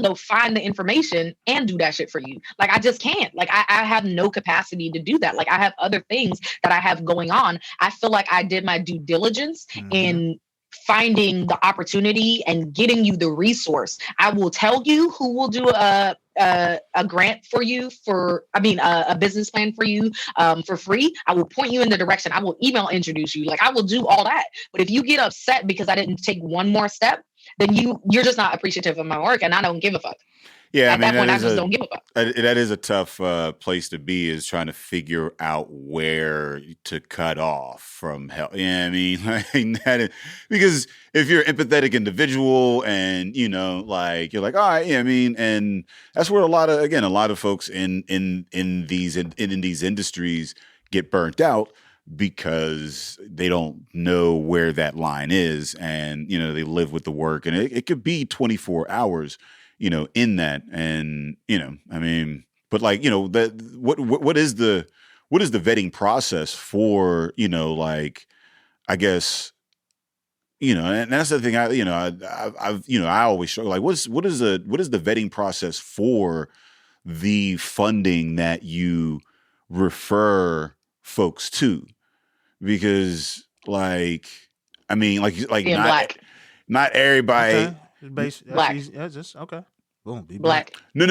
go find the information and do that shit for you. Like, I just can't. Like, I have no capacity to do that. Like, I have other things that I have going on. I feel like I did my due diligence in finding the opportunity and getting you the resource. I will tell you who will do a grant for you a business plan for you for free. I will point you in the direction. I will email introduce you. Like, I will do all that. But if you get upset because I didn't take one more step, then you're just not appreciative of my work, and I don't give a fuck. Yeah, At that point, I just don't give a fuck. That is a tough place to be, is trying to figure out where to cut off from help. Yeah, I mean, like, because if you're an empathetic individual and, you know, like, you're like, all right, yeah, I mean, and that's where a lot of folks in these industries get burnt out, because they don't know where that line is, and, you know, they live with the work, and it could be 24 hours. You know, in that, and, you know, I mean, but like, you know, what is the vetting process for, you know, like, I guess, you know, and that's the thing. I always struggle. Like, what is the vetting process for the funding that you refer folks to? Because, like, I mean, like not everybody. Okay. Black. Just okay. Boom. Be Black. No.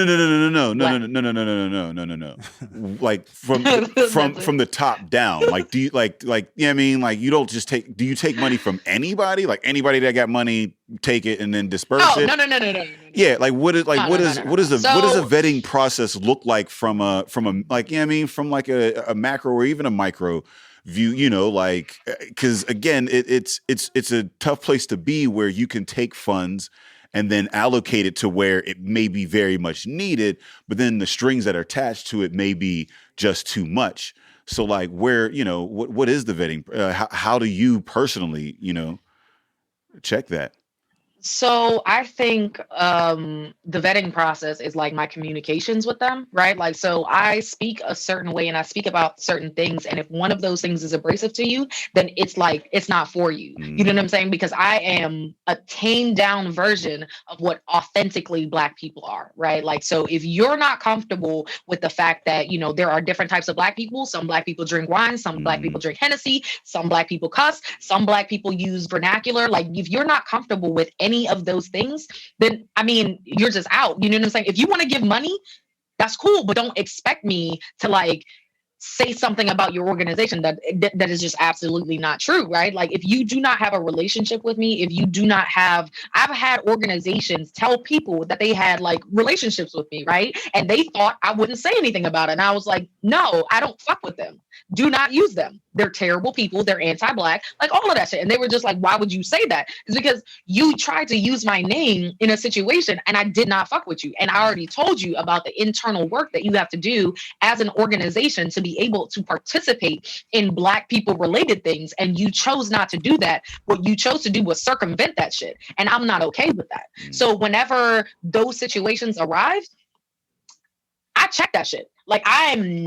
Like from the top down. Like, do you like yeah, I mean, like, you don't just do you take money from anybody? Like, anybody that got money, take it and then disperse it? No. Yeah, like, what is a vetting process look like from a like, yeah, I mean, from like a macro or even a micro view, you know, like, because again, it's a tough place to be, where you can take funds and then allocate it to where it may be very much needed, but then the strings that are attached to it may be just too much. So, like, where, you know, what is the vetting? How do you personally, you know, check that? So I think the vetting process is like my communications with them, right? Like, so I speak a certain way and I speak about certain things. And if one of those things is abrasive to you, then it's like, it's not for you. You know what I'm saying? Because I am a tamed down version of what authentically Black people are, right? Like, so if you're not comfortable with the fact that, you know, there are different types of Black people, some Black people drink wine, some Black people drink Hennessy, some Black people cuss, some Black people use vernacular. Like, if you're not comfortable with any of those things, then, I mean, you're just out. You know what I'm saying? If you want to give money, that's cool, but don't expect me to, like, say something about your organization that is just absolutely not true, right? Like, if you do not have a relationship with me, if you do not have, I've had organizations tell people that they had, like, relationships with me, right? And they thought I wouldn't say anything about it. And I was like, no, I don't fuck with them. Do not use them. They're terrible people. They're anti-Black, like, all of that shit. And they were just like, why would you say that? It's because you tried to use my name in a situation and I did not fuck with you. And I already told you about the internal work that you have to do as an organization to be able to participate in Black people related things. And you chose not to do that. What you chose to do was circumvent that shit. And I'm not okay with that. So whenever those situations arrive, I check that shit. Like, I am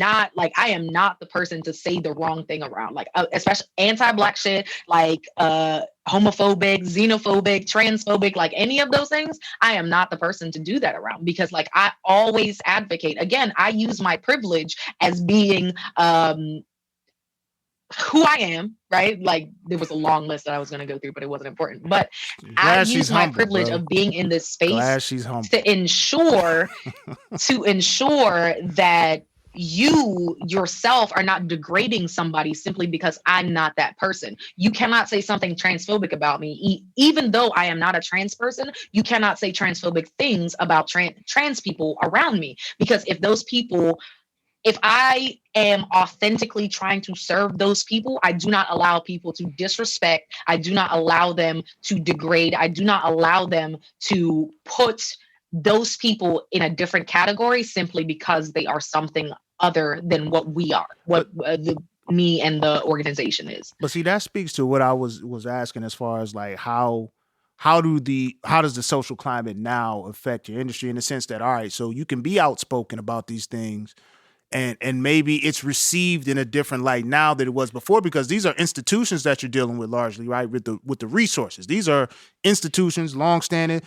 not the person to say the wrong thing around, like, especially anti-Black shit, like homophobic, xenophobic, transphobic, like any of those things. I am not the person to do that around, because, like, I always advocate. Again, I use my privilege as being who I am, right? Like, there was a long list that I was going to go through, but it wasn't important. But I use my privilege of being in this space to ensure that you yourself are not degrading somebody simply because I'm not that person. You cannot say something transphobic about me. Even though I am not a trans person, you cannot say transphobic things about trans people around me, because if those people if I am authentically trying to serve those people, I do not allow people to disrespect. I do not allow them to degrade. I do not allow them to put those people in a different category simply because they are something other than what we are, what me and the organization is. But see, that speaks to what I was asking as far as like how does the social climate now affect your industry, in the sense that, all right, so you can be outspoken about these things, and maybe it's received in a different light now than it was before, because these are institutions that you're dealing with largely, right? With the resources. These are institutions, longstanding,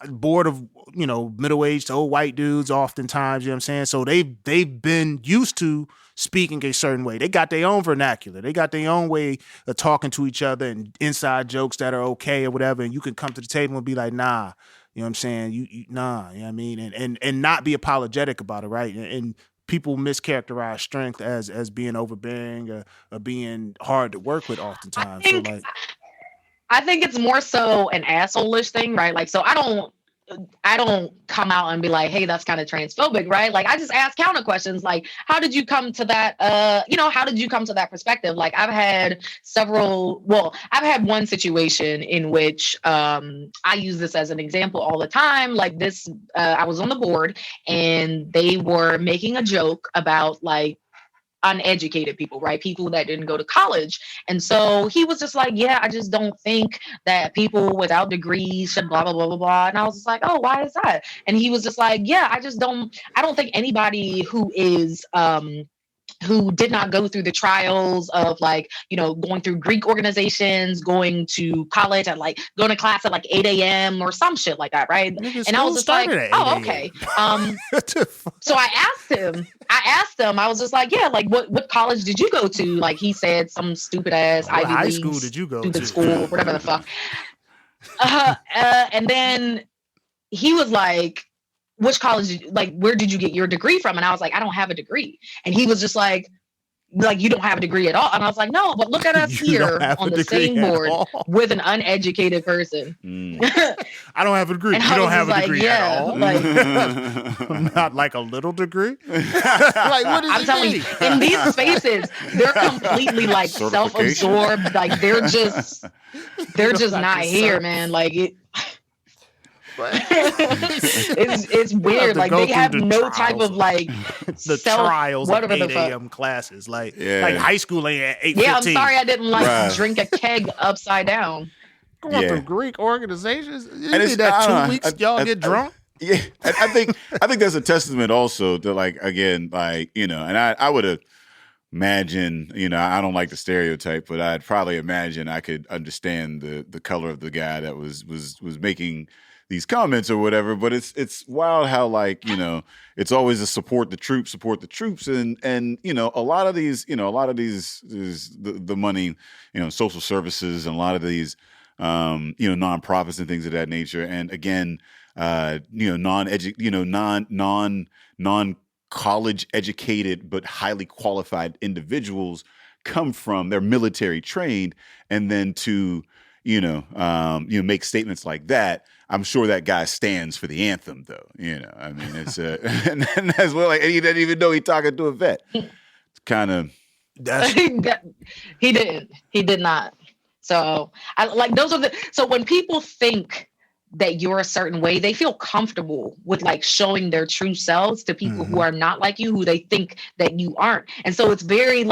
board of, middle-aged old white dudes oftentimes, you know what I'm saying? So they've been used to speaking a certain way. They got their own vernacular. They got their own way of talking to each other and inside jokes that are okay or whatever. And you can come to the table and be like, nah, you know what I'm saying? Nah, you know what I mean? And not be apologetic about it, right? And people mischaracterize strength as being overbearing or being hard to work with oftentimes. I think it's more so an asshole-ish thing, right? Like, so I don't come out and be like, hey, that's kind of transphobic, right? Like, I just ask counter questions like, how did you come to that, how did you come to that perspective? Like, I've had one situation in which I use this as an example all the time. Like this, I was on the board and they were making a joke about like uneducated people, right? People that didn't go to college. And so he was just like, yeah, I just don't think that people without degrees should blah, blah, blah, blah, blah. And I was just like, oh, why is that? And he was just like, yeah, I don't think anybody who is, who did not go through the trials of like, going through Greek organizations, going to college at like, going to class at like 8 a.m. or some shit like that, right? And I was just like, oh, okay. So I asked him, I was just like, yeah, like what college did you go to? Like he said some stupid ass Ivy high League school did you go to? School or whatever the fuck. And then he was like, which college, like, where did you get your degree from? And I was like, I don't have a degree. And he was just like, you don't have a degree at all. And I was like, no, but look at us here on the same board with an uneducated person. I don't have a degree. You don't have a degree at all? Like, not like a little degree? Like, what is I'm telling you, in these spaces, they're completely like self-absorbed. Like they're just not here, man. Like it. it's weird. Like they have no type of like the trials of 8 a.m. classes. Like high school ain't at 8:15. Yeah, I'm sorry I didn't drink a keg upside down. Going through Greek organizations. You need that 2 weeks y'all get drunk. Yeah, I think that's a testament also to like, again, like, and I would have imagine, I don't like the stereotype, but I'd probably imagine I could understand the color of the guy that was making these comments or whatever. But it's wild how like, it's always a support the troops, and a lot of these the money, social services and a lot of these nonprofits and things of that nature. And again, non-college educated but highly qualified individuals come from, they're military trained, and then to make statements like that. I'm sure that guy stands for the anthem, though. I mean, it's and as well, like, and he didn't even know he talking to a vet. It's kind of he did not. So I like those are so when people think that you're a certain way, they feel comfortable with like showing their true selves to people who are not like you, who they think that you aren't. And so it's a very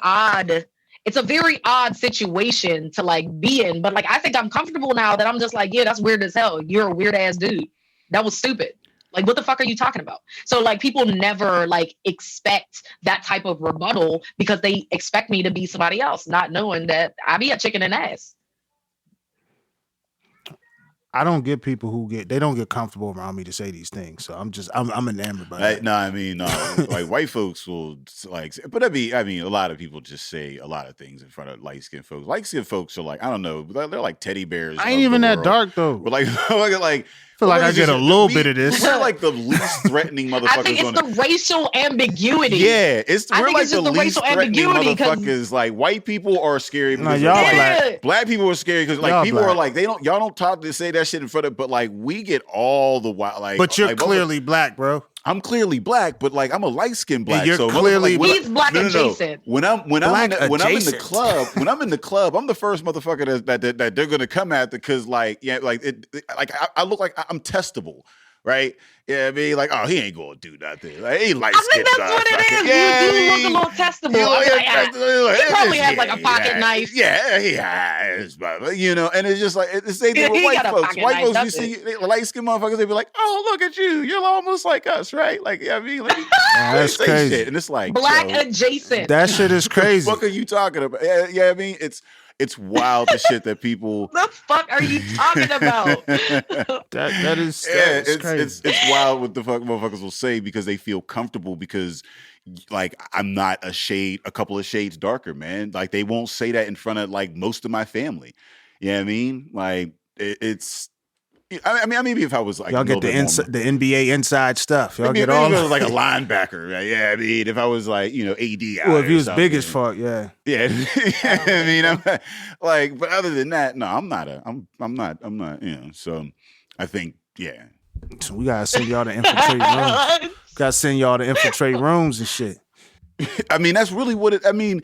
odd situation to like be in. But like, I think I'm comfortable now that I'm just like, yeah, that's weird as hell. You're a weird ass dude. That was stupid. Like, what the fuck are you talking about? So like, people never like expect that type of rebuttal because they expect me to be somebody else, not knowing that I be a chicken and ass. I don't get people they don't get comfortable around me to say these things. So I'm enamored by that. No, I mean, like white folks will like, but a lot of people just say a lot of things in front of light-skinned folks. Light-skinned folks are like, I don't know, they're like teddy bears. I ain't even that dark though. But like I feel like I get a little bit of this. We're like the least threatening motherfuckers. I think it's the racial ambiguity. Yeah, we're like the least threatening motherfuckers. Like white people are scary because black people are scary because like people are like y'all don't talk to say that shit in front of, but like we get all the wild like. But you're clearly black, bro. I'm clearly black, but like I'm a light skinned black. you're so clearly like, he's black adjacent. When I'm in the club, I'm the first motherfucker that they're gonna come at because like I look like I'm testable. Right? Yeah, I mean, like, oh, he ain't gonna do nothing. Like, he light skinned. I think that's what it is. You do look a little testable. He probably has like a pocket knife. Yeah, he has, but you know, and it's just like it's the same thing with white folks. White folks, you see light skinned motherfuckers, they be like, oh, look at you, you're almost like us, right? Like, yeah, I mean, like, that's crazy. Shit. And it's like black adjacent. That shit is crazy. What the fuck are you talking about? Yeah, I mean, it's wild the shit that people. The fuck are you talking about? that is crazy. It's wild what the fuck motherfuckers will say because they feel comfortable because like I'm not a couple of shades darker, man. Like they won't say that in front of like most of my family. You know what I mean? Like it's. I mean, maybe if I was like y'all get the NBA inside stuff. Y'all get all if I was like a linebacker. Right? Yeah, I mean, if I was like AD. Well, if he was big as fuck, yeah. I mean, I'm not, like, but other than that, no, I'm not. So I think, yeah. So we gotta send y'all to infiltrate rooms. Gotta send y'all to infiltrate rooms and shit. I mean, that's really what it. I mean,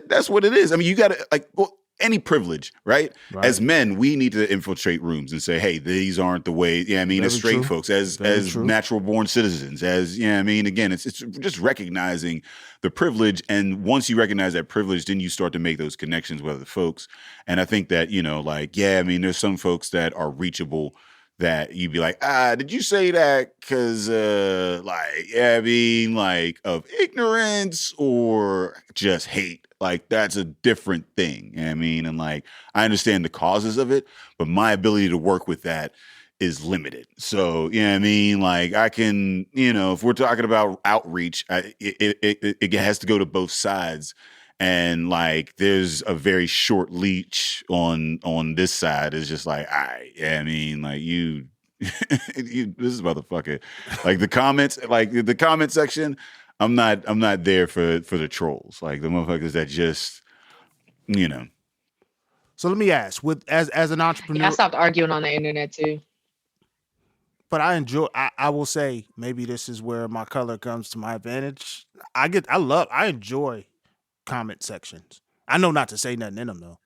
that's what it is. I mean, you gotta like. Well, any privilege, right? As men, we need to infiltrate rooms and say, hey, these aren't the way, I mean, as straight folks, as natural born citizens, as, I mean, again, it's just recognizing the privilege. And once you recognize that privilege, then you start to make those connections with other folks. And I think that, I mean, there's some folks that are reachable that you'd be like, did you say that because, I mean, like of ignorance or just hate? Like, that's a different thing. I mean, and like, I understand the causes of it, but my ability to work with that is limited. So, I mean, like I can, if we're talking about outreach, it has to go to both sides. And like, there's a very short leash on this side. It's just like, I mean, like you, this motherfucker, like the comments, like the comment section. I'm not there for the trolls, like the motherfuckers that just, So let me ask, as an entrepreneur, I stopped arguing on the internet too. But I will say maybe this is where my color comes to my advantage. I enjoy comment sections. I know not to say nothing in them though.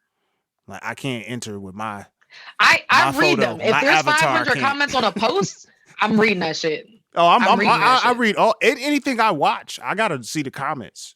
Like I can't enter with my. I read them. If there's 500 comments on a post, I'm reading that shit. Oh, I read anything I watch. I gotta see the comments.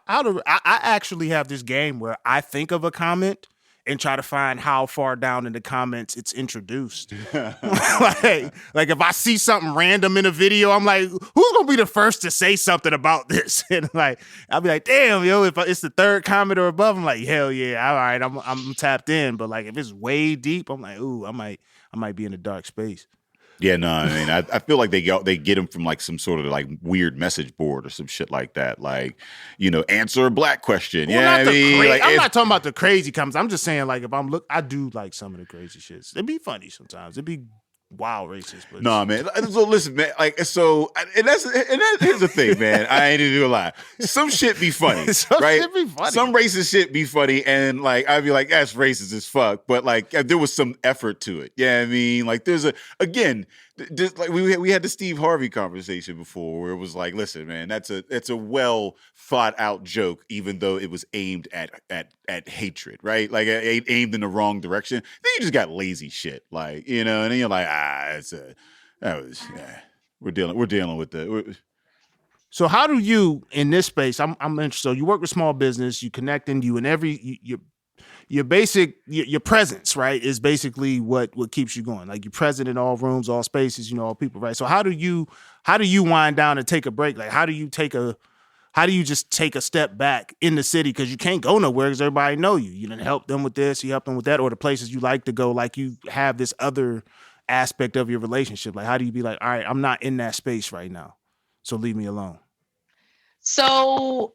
I actually have this game where I think of a comment and try to find how far down in the comments it's introduced. like if I see something random in a video, I'm like, who's gonna be the first to say something about this? And like, I'll be like, damn, yo, if it's the third comment or above, I'm like, hell yeah, all right, I'm tapped in. But like, if it's way deep, I'm like, ooh, I might be in a dark space. Yeah, no, I mean, I feel like they get them from like some sort of like weird message board or some shit like that. Like, answer a black question. Well, yeah, I'm not talking about the crazy comments. I'm just saying like if I do like some of the crazy shits. It'd be funny sometimes. It'd be wild racist. But no, man. So listen, man. Like, so here's the thing, man. I ain't even gonna lie. Some shit be funny, right? Shit be funny. Some racist shit be funny, and like I'd be like, that's racist as fuck. But like, there was some effort to it. Yeah, I mean, like, there's like we had the Steve Harvey conversation before, where it was like, listen, man, that's a well thought out joke, even though it was aimed at hatred, right? Like aimed in the wrong direction. Then you just got lazy shit, like and then you're like, we're dealing with the. So how do you in this space? I'm interested. So you work with small business, you connecting, your presence, right, is basically what keeps you going. Like you're present in all rooms, all spaces, all people, right? So how do you wind down and take a break? Like how do you just take a step back in the city because you can't go nowhere because everybody know you. You didn't help them with this, you help them with that, or the places you like to go. Like you have this other aspect of your relationship. Like how do you be like, all right, I'm not in that space right now, so leave me alone. So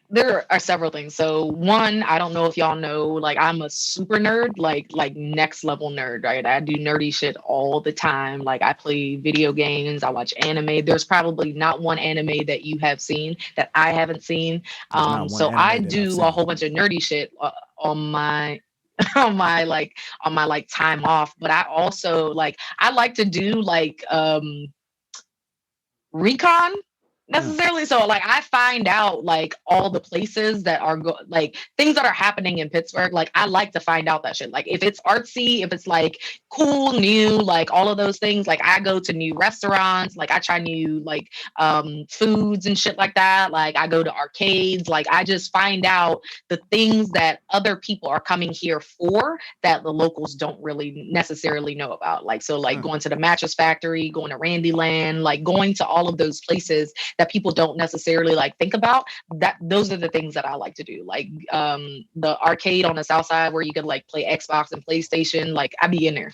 there are several things. So one, I don't know if y'all know, like I'm a super nerd, like next level nerd, right? I do nerdy shit all the time. Like I play video games, I watch anime. There's probably not one anime that you have seen that I haven't seen. So I do a whole bunch of nerdy shit on my on my time off. But I also I like to do recon necessarily. So like I find out like all the places that are like things that are happening in Pittsburgh. Like I like to find out that shit. Like if it's artsy, if it's like cool, new, like all of those things, like I go to new restaurants, like I try new like foods and shit like that. Like I go to arcades, like I just find out the things that other people are coming here for that the locals don't really necessarily know about. Like so like going to the Mattress Factory, going to Randyland, like going to all of those places that people don't necessarily like think about. That those are the things that I like to do. Like the arcade on the south side where you could like play Xbox and PlayStation, like I be in there.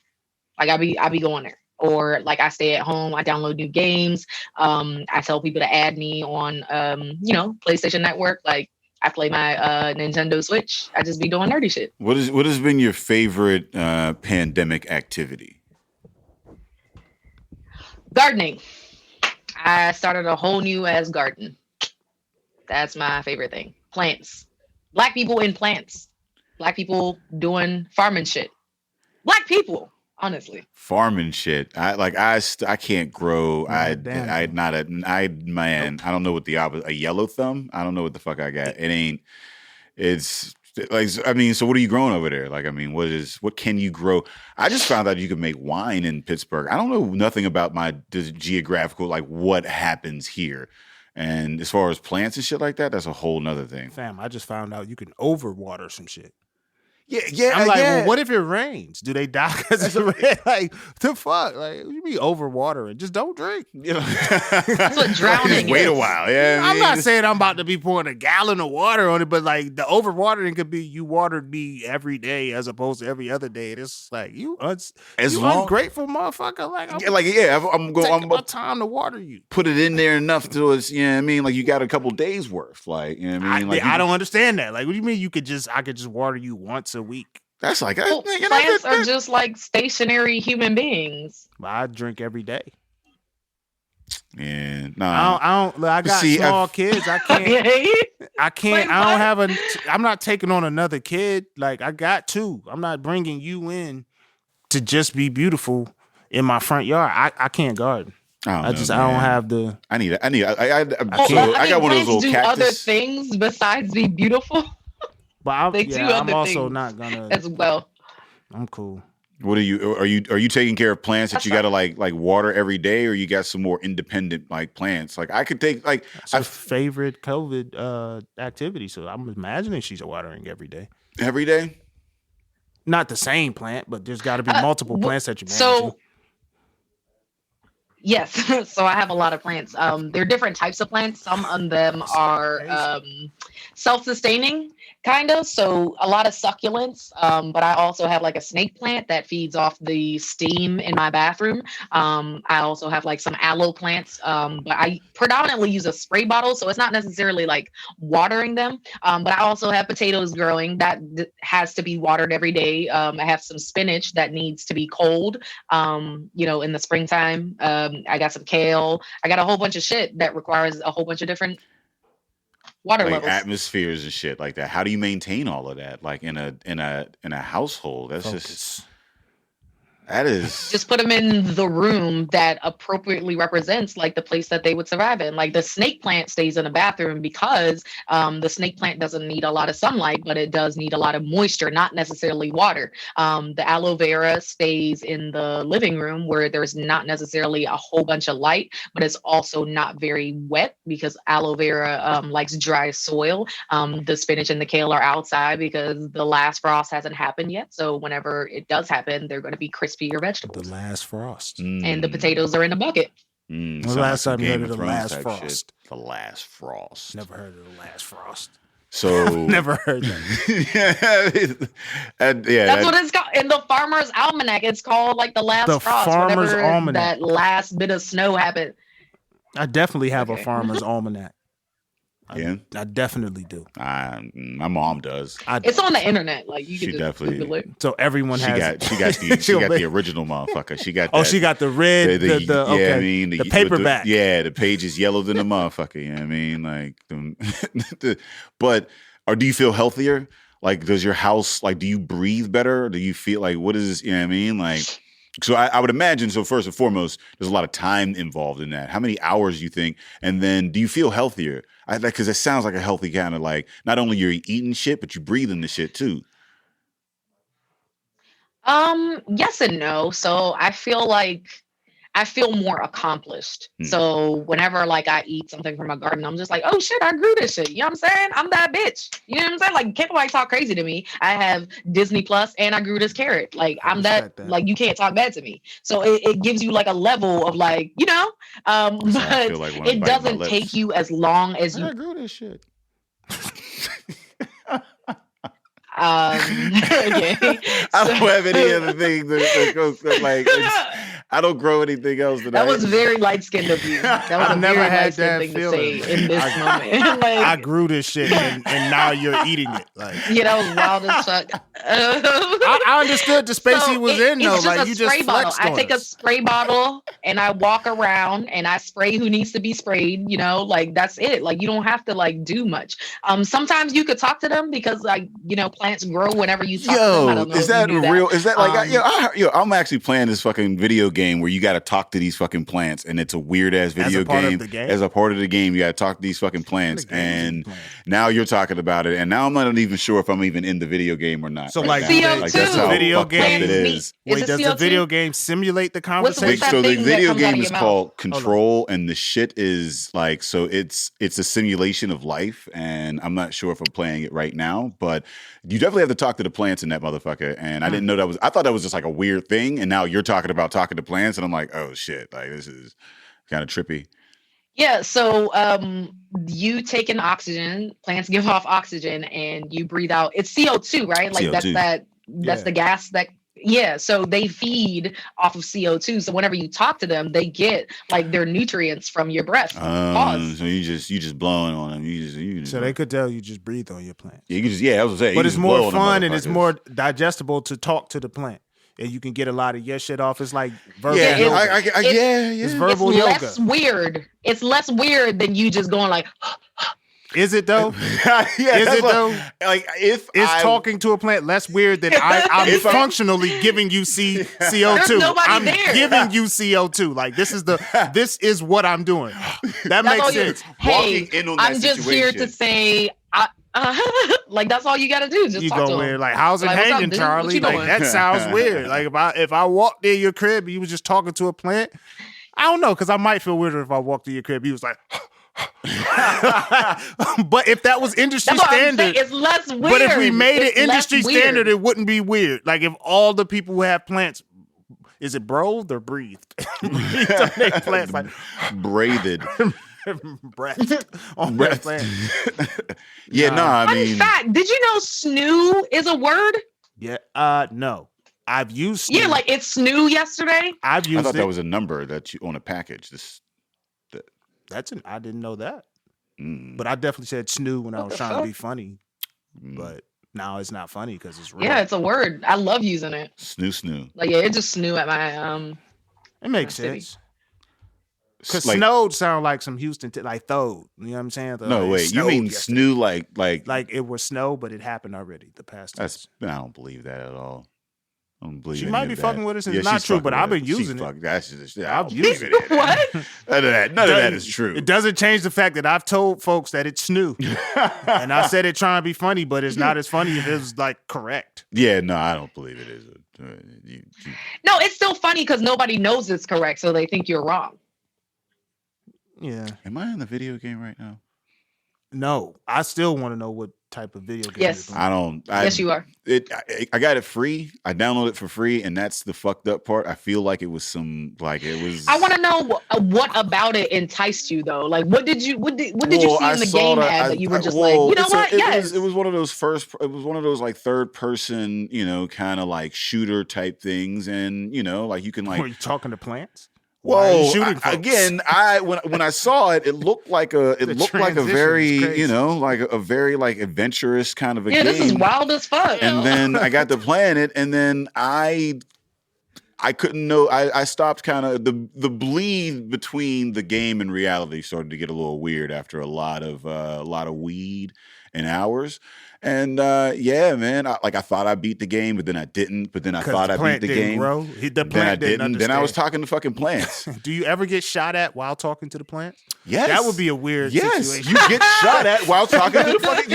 Like I be going there. Or like I stay at home, I download new games. I tell people to add me on PlayStation Network. Like I play my Nintendo Switch. I just be doing nerdy shit. What has been your favorite pandemic activity? Gardening. I started a whole new ass garden. That's my favorite thing. Plants. Black people in plants. Black people doing farming shit. Black people, honestly. Farming shit. I can't grow. I don't know what the opposite. A yellow thumb. I don't know what the fuck I got. It's like, I mean, so what are you growing over there? Like, I mean, what can you grow? I just found out you can make wine in Pittsburgh. I don't know nothing about the geographical, like what happens here. And as far as plants and shit like that, that's a whole nother thing. Fam, I just found out you can overwater some shit. Yeah. I'm like, well, what if it rains? Do they die because it's rain? Like, the fuck? Like, you be overwatering. Just don't drink. You know? That's what drowning Just wait is. a while. Yeah, I'm not saying I'm about to be pouring a gallon of water on it, but like the overwatering could be you watered me every day as opposed to every other day. It's like you ungrateful motherfucker. Like, I'm taking my time to water you. Put it in there enough to it's, you know what I mean? Like you got a couple days worth. Like, you know what I mean? I don't understand that. Like, what do you mean I could just water you once a week? That's like plants are just like stationary human beings. I drink every day. Yeah, no. I got small kids. I can't. I'm not taking on another kid. Like I got two. I'm not bringing you in to just be beautiful in my front yard. I can't garden. I don't have the. I got one of those little do cactus. Other things besides be beautiful. But I'm also things not gonna as well. I'm cool. What are you taking care of plants that you got to like water every day, or you got some more independent like plants? Like I could take like my favorite COVID activity. So I'm imagining she's watering every day. Every day? Not the same plant, but there's got to be multiple plants that you manage. So yes, so I have a lot of plants. There are different types of plants. Some of them are self-sustaining, kind of. So a lot of succulents, but I also have like a snake plant that feeds off the steam in my bathroom. I also have like some aloe plants, but I predominantly use a spray bottle, so it's not necessarily like watering them. But I also have potatoes growing that has to be watered every day. I have some spinach that needs to be cold, in the springtime. I got some kale. I got a whole bunch of shit that requires a whole bunch of different water levels, atmospheres and shit like that. How do you maintain all of that? Like in a household, that's just put them in the room that appropriately represents like the place that they would survive in. Like the snake plant stays in a bathroom because the snake plant doesn't need a lot of sunlight, but it does need a lot of moisture, not necessarily water. The aloe vera stays in the living room where there's not necessarily a whole bunch of light, but it's also not very wet because aloe vera likes dry soil. The spinach and the kale are outside because the last frost hasn't happened yet. So whenever it does happen, they're going to be crispier vegetables. The last frost. And the potatoes are in a bucket. The last time you heard of the last frost? Shit. The last frost. Never heard of the last frost. So never heard that. That's what it's called in the Farmer's Almanac. It's called like the last frost. Farmer's Almanac. That last bit of snow happened. I definitely have a Farmer's Almanac. Yeah, I definitely do. My mom does. It's on the internet. Like you can just definitely. Google it. So everyone has. She got the original motherfucker. She got. She got the red. The paperback. The page is yellow than the motherfucker. You know what I mean? Like, but do you feel healthier? Like, does your house do you breathe better? Do you feel like what is? You know what I mean? Like, So I would imagine, so first and foremost, there's a lot of time involved in that. How many hours do you think? And then do you feel healthier? Because it sounds like a healthy kind of like, not only you're eating shit, but you breathing the shit too. Yes and no. So I feel more accomplished. So whenever like I eat something from a garden, I'm just like, oh shit, I grew this shit. You know what I'm saying? I'm that bitch. You know what I'm saying? Like, can't nobody talk crazy to me. I have Disney Plus and I grew this carrot. Like, I'm that, like, you can't talk bad to me. So it gives you like a level of like, you know, but like it doesn't take you as long as you. I grew this shit. Okay. I don't have any other thing that goes like. I don't grow anything else. That was very light skinned of you. That was I've a never very had light-skinned that thing feeling. to say in this moment. Like, I grew this shit, and now you're eating it. Like, yeah, that was wild as fuck. I understood the space he was in, though. It's Like, a you spray just bottle. flexed I on take us. a spray bottle and I walk around and I spray who needs to be sprayed. You know, like that's it. Like you don't have to like do much. Sometimes you could talk to them because like you know plants grow whenever you talk to them. I don't know is that real? Is that like Um, I'm actually playing this fucking video game where you got to talk to these fucking plants, and it's a weird ass video part of game. the game? As a part of the game, you got to talk to these fucking plants, and now you're talking about it, and now I'm not even sure if I'm even in the video game or not. So, right like, now. CO2. Like that's how Video fucked up game- it is. Wait, it does the CO2? video game simulate the What's conversation? that So the thing that video comes out game of is your called Control, and the shit is like so it's a simulation of life, and I'm not sure if I'm playing it right now, but you definitely have to talk to the plants in that motherfucker. And I didn't know that was. I thought that was just like a weird thing, and now you're talking about talking to plants, and I'm like, oh shit, like this is kind of trippy. Yeah, so you take in oxygen, plants give off oxygen, and you breathe out. It's CO2, right? Like CO2. that's the gas that so they feed off of CO2. So whenever you talk to them, they get like their nutrients from your breath. Pause. So you just blowing on them. You just So they could tell you just breathe on your plant. you can just I was saying, But it's more fun and it's more digestible to talk to the plant. And you can get a lot of your shit off. It's like verbal yeah, yoga. It's verbal it's yoga. less weird. It's less weird than you just going like Is it though? yeah, Is it though? Like if Is I, talking to a plant less weird than I'm If I- functionally giving you CO2? There's nobody I'm there. giving you CO2. Like this is what I'm doing. That that's all makes you. sense. Hey, Walking in on I'm that just here to situation. say. Like that's all you got to do. Just You talk to go them. in like, how's it Like, what's up, hanging, dude? What Charlie? you Like doing? that sounds weird. Like if I walked in your crib, and you was just talking to a plant. I don't know, because I might feel weirder if I walked to your crib. He was like, but if that was industry That's what I'm saying. standard, It's less weird. but if we made it It's less industry weird. standard, it wouldn't be weird. Like if all the people who have plants, is it breathed or breathed? Breathed on their plants, like braided. breath on their plants. Yeah, no, I Fun mean, fact: did you know snoo is a word? Yeah, no, I've used. Yeah, it. like it's snoo yesterday. I've I used thought it. that was a number that you on a package. I didn't know that. Mm. But I definitely said snoo when I was the trying fuck? to be funny. But now it's not funny because it's real. Yeah, it's a word. I love using it. Snoo. Like yeah, it just snoo at my It makes city. sense. Because Like, snowed sound like some Houston, like throwed. You know what I'm saying? no, It wait, you snowed mean yesterday. snoo like Like it was snow, but it happened already. The past. that's tense. I don't believe that at all. I don't believe She any might of be that. fucking with us, and Yeah, it's not she's true, fucking but with I've been us. using She's it. fucking- That's just I've don't used believe it. any of that. What? None of that is true. It doesn't change the fact that I've told folks that it's snoo, and I said it trying to be funny, but it's not as funny if it was like correct. Yeah, no, I don't believe it is. No, it's still funny because nobody knows it's correct, so they think you're wrong. Yeah. Am I in the video game right now? No, I still want to know what type of video game. Yes. you're playing. I don't. Yes, you are. I got it free. I downloaded it for free, and that's the fucked up part. I feel like it was I want to know what about it enticed you though. Like, what did you see in the game ad that you were just like, you know what? Yes. It was one of those It was one of those like third person, kind of like shooter type things, and like you can Were like. you talking to plants? Why are you Whoa! shooting folks? Again, when I saw it, it looked like a transition very is crazy. like a very like adventurous kind of a Yeah, game. this is wild as fuck. And then I got to playing it, and then I couldn't know. I stopped kind of the bleed between the game and reality started to get a little weird after a lot of weed in hours. And yeah, man, I thought I beat the game, but then I didn't. But then I thought I beat the game. Grow. The Then I plant didn't. understand. Then I was talking to fucking plants. Do you ever get shot at while talking to the plants? Yes. That would be a weird situation. You get shot at while talking to the fucking...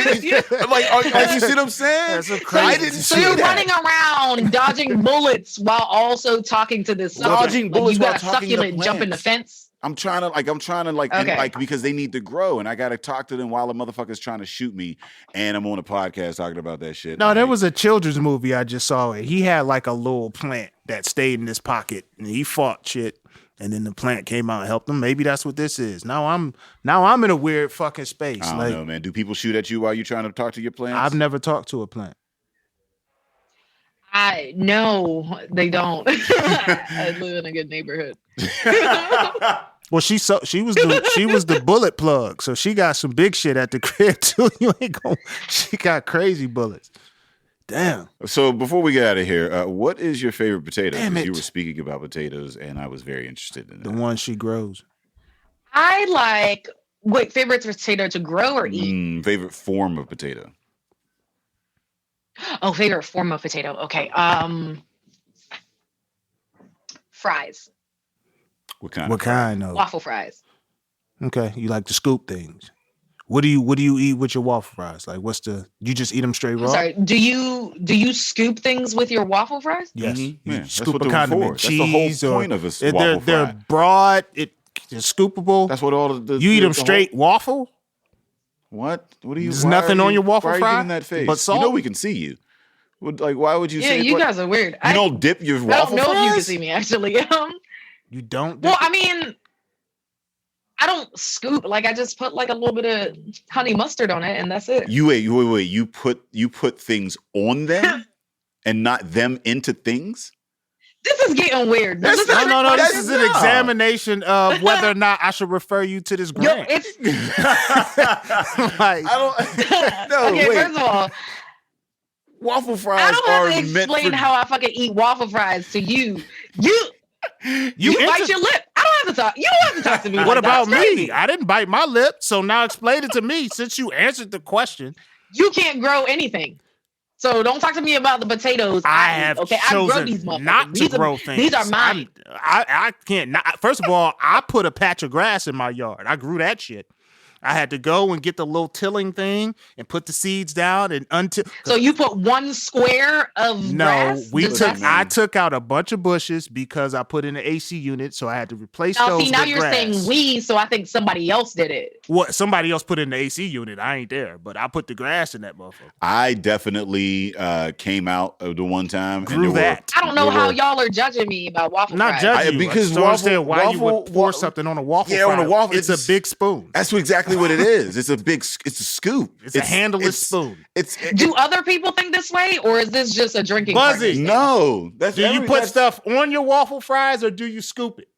Like, you see what I'm saying? That's a crazy I didn't So see you're that. running around dodging bullets while also talking to this succulent. Dodging bullets you got while a talking to succulent jump in the plants. fence. I'm trying to Okay. and because they need to grow, and I got to talk to them while the motherfucker's trying to shoot me, and I'm on a podcast talking about that shit. No, there was a children's movie I just saw. He had like a little plant that stayed in his pocket, and he fought shit, and then the plant came out and helped him. Maybe that's what this is. Now I'm in a weird fucking space. I don't know, man. Do people shoot at you while you're trying to talk to your plants? I've never talked to a plant. No, they don't. I live in a good neighborhood. Well, she was the bullet plug, so she got some big shit at the crib too. She got crazy bullets. Damn. So before we get out of here, what is your favorite potato? Damn it. You were speaking about potatoes, and I was very interested in that. The one she grows. I like favorite potato to grow or eat? Favorite form of potato. Oh, favorite form of potato. Okay. Fries. What kind? What kind of? Waffle fries. Okay, you like to scoop things. What do you eat with your waffle fries? Like, you just eat them straight raw? I'm sorry. Do you scoop things with your waffle fries? Yes. Mhm. You Yeah, that's scoop what a they're condiment, for. That's the whole cheese, point or of a waffle they're fry. broad. They're scoopable. That's what all the You eat them the whole- straight waffle. What? What do you? There's why nothing are on your waffle why are you fry giving that face? but salt? You know we can see you. Why would you Yeah, say you what- guys are weird. You don't dip your I waffle don't know if you can fries? see me actually. You don't. Well, I mean, I don't scoop. Like I just put like a little bit of honey mustard on it, and that's it. You wait. You put things on them and not them into things. This is getting weird. That's This not- is No. That's This is an not. examination of whether or not I should refer you to this Yo, grant. it's Like, I don't. No, okay. wait. First of all, Waffle I fries don't are have to meant explain for. how I fucking eat waffle fries to you. You bite your lip. I don't have to talk. You don't have to talk to me. what like about that. It's me? crazy. I didn't bite my lip, so now explain it to me. Since you answered the question, You can't grow anything. So don't talk to me about the potatoes. I eat, have okay. I grow chosen these motherfuckers. not to These grow are, things. These are mine. I can't. First of all, I put a patch of grass in my yard. I grew that shit. I had to go and get the little tilling thing and put the seeds down and until. So you put one square of No, grass? I took out a bunch of bushes because I put in an AC unit, so I had to replace Now, those see, now with you're grass. saying we, so I think somebody else did it. What? Somebody else put in the AC unit. I ain't there, but I put the grass in that motherfucker. I definitely came out of the one time. Grew and there that. I don't know there how were- y'all are judging me about waffle Not fries. judging you. because I just don't understand why you waffle- would pour wa- something on a waffle. Yeah, on fry. a waffle, It's a it's- big spoon. That's exactly what it is. It's a scoop. It's a handleless spoon. Do other people think this way, or is this just a drinking Buzzy. partner? No, that's Do you put that's- stuff on your waffle fries or do you scoop it?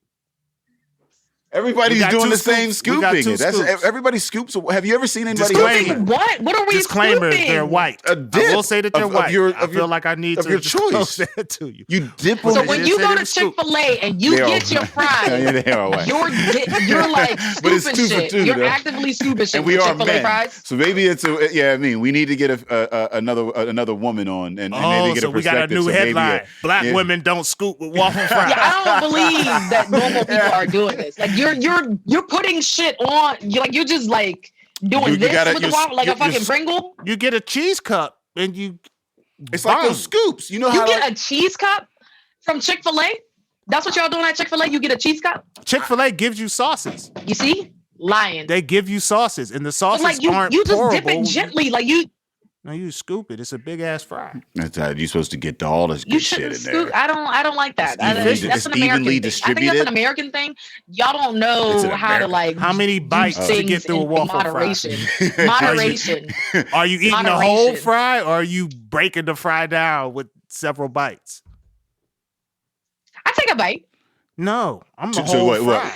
We Everybody's got doing two the same scoops. We got scooping. two That's scoops. everybody scoops. Have you ever seen anybody Disclaimer. Scooping what? What are we Disclaimer: scooping? they're white. A dip I will say that they're of white. your- I of feel your- like I need of to your disclose choice. that to you. You dip So them. when Just you say go they're to scoop. Chick-fil-A and you They are- get your fries, Yeah, they are white. you're like But it's scooping 2 for shit. 2, You're though. actively scooping shit And we with are Chick-fil-A men, fries. so maybe it's I mean, we need to get another woman on, and maybe get So a we got a perspective. new So maybe headline: Black yeah. women don't scoop with waffle fries. Yeah, I don't believe that normal people are doing this. Like you're putting shit on. You're just like doing You this gotta- with the you're- waffle, like a you're- fucking you're- Pringle. You get a cheese cup and you. It's like Bang. those scoops. You know You how get a cheese cup from Chick-fil-A. That's what y'all doing at Chick-fil-A. You get a cheese cup. Chick-fil-A gives you sauces. You see, lying. They give you sauces, and the But sauces like you aren't just dip pourable. it gently. Like you No, you scoop it. It's a big ass fry. That's how you're supposed to get all this you good shit shouldn't in scoop. there. I don't like that. It's evenly- That's it's an American evenly thing. I think that's distributed. an American thing. Y'all don't know It's an how to American- like How many do bites to things get through a in waffle fry? moderation. Moderation. Are you eating the whole Moderation. fry, or are you breaking the fry down with several bites? I take a bite. No, I'm the So whole what- fry.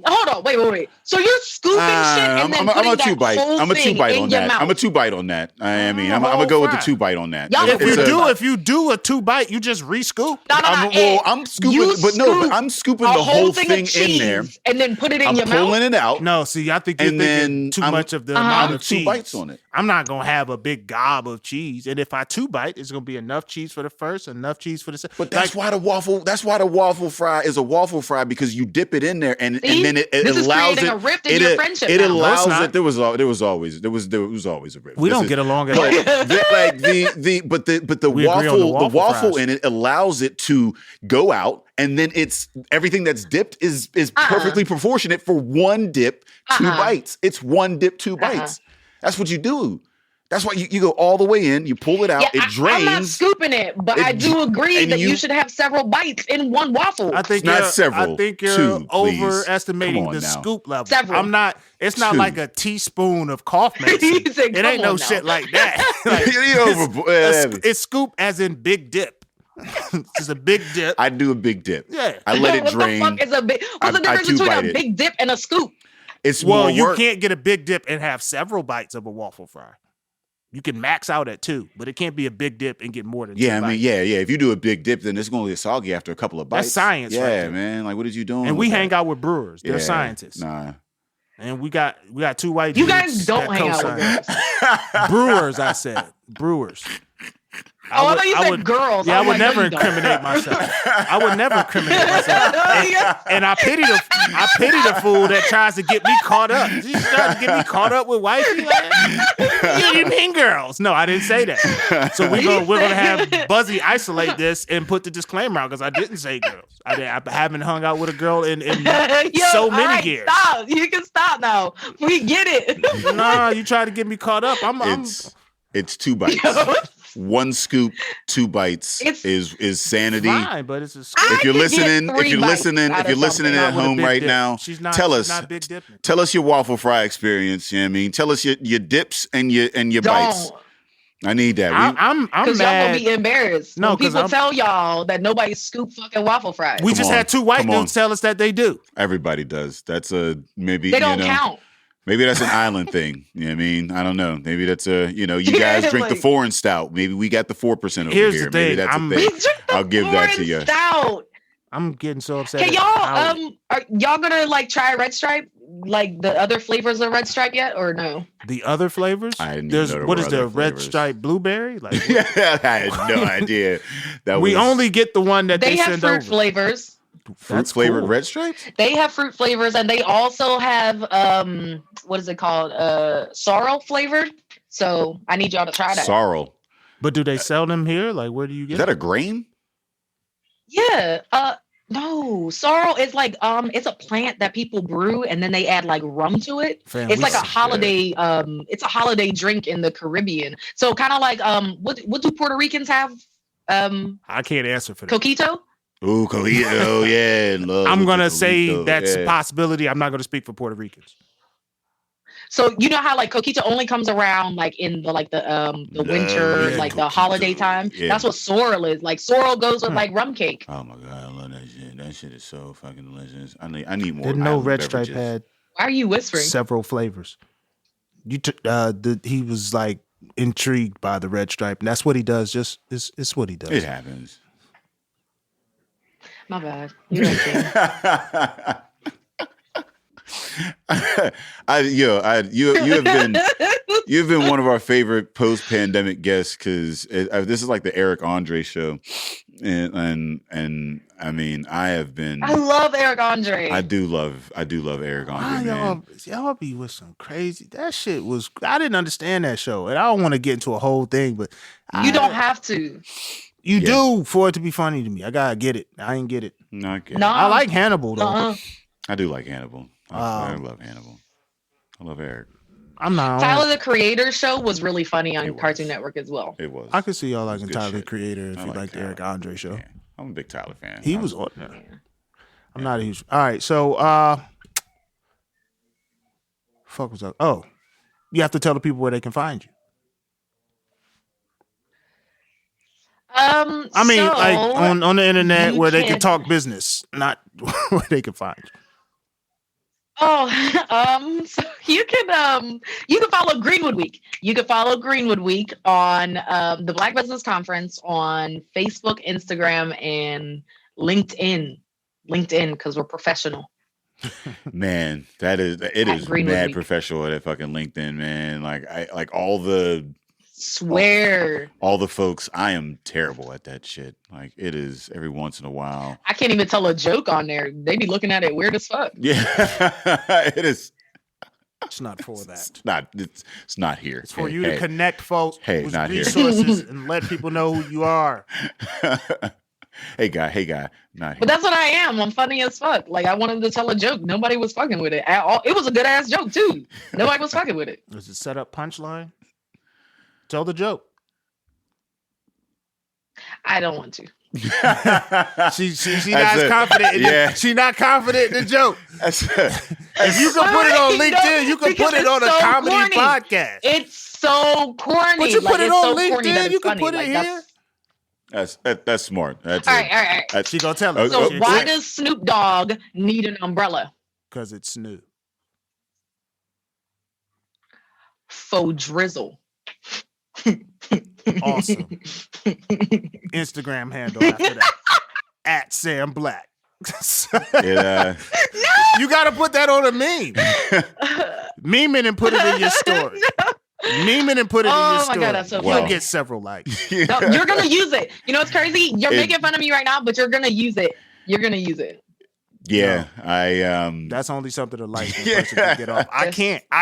Hold on, wait. So you're scooping shit and then putting that whole I'm a thing 2 bite in on your that. mouth. I'm a 2 bite on that. I mean, I'm gonna go with the 2 bite on that. Y'all If you do a 2 bite, you just re-scoop. I'm scooping, but I'm scooping the whole thing in there and then put it in I'm your mouth. pulling it out. No, see, I think you're thinking too much of the amount of cheese. 2 bites on it. I'm not gonna have a big gob of cheese, and if I 2 bite, it's gonna be enough cheese for the first, enough cheese for the second. But that's why the waffle fry is a waffle fry, because you dip it in there and then it allows it. A rift in your friendship. It allows it. There was always a rift. We don't get along at all. But the waffle in it allows it to go out, and then it's everything that's dipped is perfectly proportionate for one dip, 2 bites. It's one dip, 2 bites. That's what you do. That's why you go all the way in, you pull it out, it drains. I'm not scooping it, but I do agree that you should have several bites in one waffle. I think not several. I think you're 2, overestimating the scoop level. Several. I'm not. It's not 2. like a teaspoon of cough medicine. It ain't no shit like that. It's scoop as in big dip. It's a big dip. I do a big dip. Yeah. I let it drain. What the fuck is a big? What's the difference between a big dip and a scoop? It's more you work. can't get a big dip and have several bites of a waffle fry. You can max out at 2, but it can't be a big dip and get more than 2 bites. I mean, yeah. If you do a big dip, then it's going to get soggy after a couple of bites. That's science, right there. Man. Like, what is you doing? And we hang out with brewers. They're scientists. Nah. And we got 2 white You dudes guys don't that hang out with co-sign. Brewers, I said. Brewers. I thought you said girls. Yeah, I would never incriminate myself. I would never incriminate myself. And I pity the fool that tries to get me caught up. You trying to get me caught up with wifey? Like, you mean girls? No, I didn't say that. So we're gonna have Buzzy isolate this and put the disclaimer out, because I didn't say girls. I haven't hung out with a girl in so many years. Stop. You can stop now. We get it. No, you try to get me caught up. It's 2 bites. 1 scoop, 2 bites is sanity. Fine, but it's a scoop. If you're listening at home right now, tell us your waffle fry experience. You know what I mean? Tell us your dips and your bites. I need that. I'm mad. Because y'all gonna be embarrassed. No, when people tell y'all that nobody scoop fucking waffle fries. We just had 2 white dudes tell us that they do. Everybody does. That's maybe they don't count. Maybe that's an island thing. You know what I mean? I don't know. Maybe that's you guys drink the foreign stout. Maybe we got the 4% over Here's here. The thing. Maybe that's a thing. I'll give that to you. Stout. I'm getting so upset. Hey, y'all, are y'all gonna try Red Stripe? Like the other flavors of Red Stripe yet, or no? The other flavors? I didn't even know what is the flavors. Red Stripe blueberry? Like, I had no idea. We only get the one that they send over. Fruit flavors. Fruit flavored Red Stripes? They have fruit flavors, and they also have what is it called? Sorrel flavored. So I need y'all to try that. Sorrel. But do they sell them here? Like, where do you get? Is that a grain? Yeah. No, sorrel is like it's a plant that people brew and then they add like rum to it. It's like a holiday it's a holiday drink in the Caribbean. So kind of like what do Puerto Ricans have? I can't answer for that. Coquito? Ooh, coquito, yeah. I'm gonna say that's a possibility. I'm not gonna speak for Puerto Ricans. So you know how like coquito only comes around like in the winter, like the holiday time. Yeah. That's what sorrel is. Like sorrel goes with like rum cake. Oh my god, I love that shit. That shit is so fucking delicious. I need more. Didn't know Red Stripe had. Why are you whispering? Several flavors. He was like intrigued by the Red Stripe, and that's what he does. It's what he does. It happens. My bad. You're right. You've been one of our favorite post-pandemic guests, because this is like the Eric Andre show, and I mean I love Eric Andre. I do love Eric Andre. Y'all be with some crazy. That shit was. I didn't understand that show, and I don't want to get into a whole thing, but you don't have to. You do for it to be funny to me. I gotta get it. I ain't get it. No, I like Hannibal though. I do like Hannibal. I love Hannibal. I love Eric. I'm not. Tyler the Creator show was really funny on Cartoon Network as well. It was. I could see y'all liking Tyler the Creator if you like the Eric Andre show. Yeah. I'm a big Tyler fan. He was on there. I'm not a huge. All right, so fuck was up. Oh, you have to tell the people where they can find you. I mean, like on the internet where they can talk business, not where they can find you. So you can follow Greenwood Week. You can follow Greenwood Week on the Black Business Conference on Facebook, Instagram, and LinkedIn. LinkedIn, because we're professional. Man, it is Greenwood mad Week. professional at fucking LinkedIn, man. Like all the folks, I am terrible at that shit. Like it is every once in a while. I can't even tell a joke on there. They be looking at it weird as fuck. Yeah, it is. It's not for that. It's not here. It's for you to connect folks with not resources and let people know who you are. Hey guy, not here. But that's what I am. I'm funny as fuck. Like I wanted to tell a joke. Nobody was fucking with it at all. It was a good ass joke too. Nobody was fucking with it. Is it set up punchline? Tell the joke. I don't want to. She not confident. She not confident in the joke. If you can put it on LinkedIn, you can put it on a comedy podcast. It's so corny. But you put it on LinkedIn, you can funny. put it here. That's smart. That's all right. She gonna tell us. So why does Snoop Dogg need an umbrella? Because it's Snoop. Faux drizzle. Awesome. Instagram handle after that. At Sam Black. You gotta put that on a meme. Meme it and put it in your story. Meme it and put it in your story. Oh my God, that's so funny. You'll get several likes. No, you're gonna use it. You know what's crazy? You're making fun of me right now, but you're gonna use it. You're gonna use it. Yeah, that's only something a licensed person can get off. I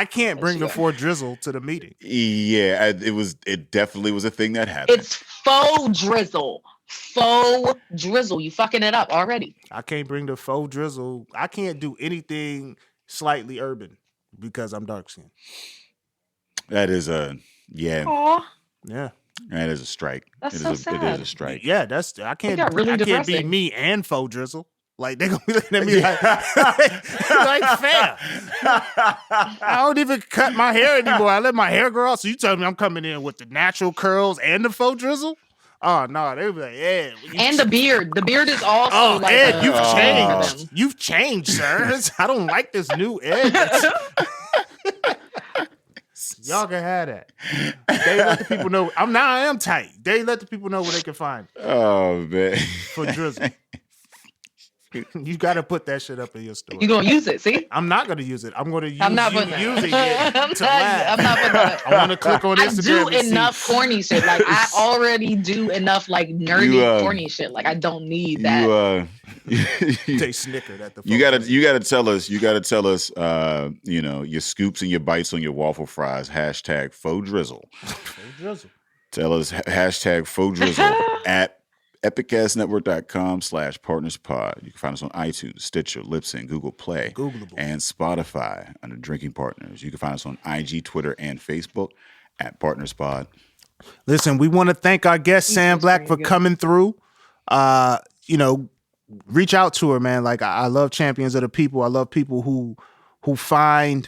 can't bring the Fort Drizzle to the meeting. Yeah, it definitely was a thing that happened. It's faux drizzle. Faux drizzle. You fucking it up already. I can't bring the faux drizzle. I can't do anything slightly urban because I'm dark skinned. That is a Aww. Yeah. That is a strike. That's so sad. It is a strike. Yeah, I can't be me and faux drizzle. Like they're gonna be looking at me like fair. I don't even cut my hair anymore. I let my hair grow out. So you tell me I'm coming in with the natural curls and the faux drizzle? Oh no, they be like, yeah. And the beard. The beard is also like Ed, you've changed. You've changed, sir. I don't like this new Ed. Y'all can have that. They let the people know. I am tight. They let the people know where they can find it. Oh man. For drizzle. You got to put that shit up in your story. You gonna use it? See, I'm not gonna use it. I'm gonna use I'm not using it to laugh. I'm not putting that. I want to click on Instagram. I do enough corny shit. Like I already do enough like nerdy corny shit. Like I don't need that. They snickered at the. You gotta tell us. Your scoops and your bites on your waffle fries. # faux drizzle. Faux drizzle. Tell us # faux drizzle at epicastnetwork.com/partnerspod. You can find us on iTunes, Stitcher, Libsyn, Google Play, and Spotify under Drinking Partners. You can find us on IG, Twitter, and Facebook at PartnersPod. Listen, we want to thank our guest Sam Black for coming through. Reach out to her, man. Like I love champions of the people. I love people who find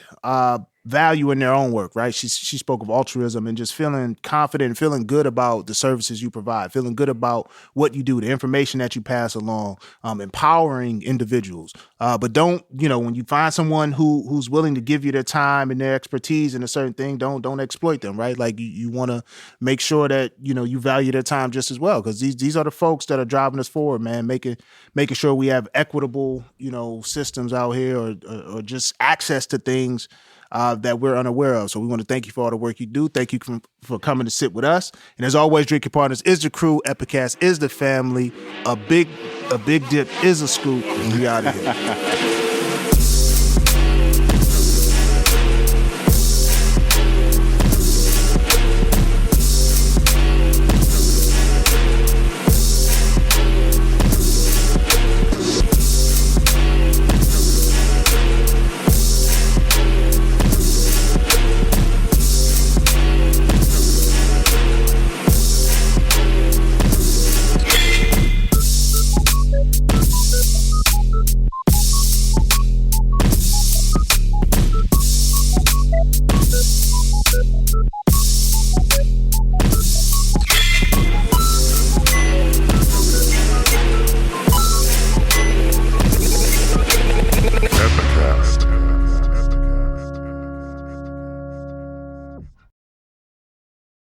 value in their own work, right? She spoke of altruism and just feeling confident and feeling good about the services you provide, feeling good about what you do, the information that you pass along, empowering individuals. But don't, when you find someone who's willing to give you their time and their expertise in a certain thing, don't exploit them, right? Like you want to make sure that, you value their time just as well. Because these are the folks that are driving us forward, man, making sure we have equitable, systems out here or just access to things that we're unaware of. So we want to thank you for all the work you do. Thank you for coming to sit with us. And as always, Drinking Partners is the crew. Epicast is the family. A big dip is a scoop. And we out of here.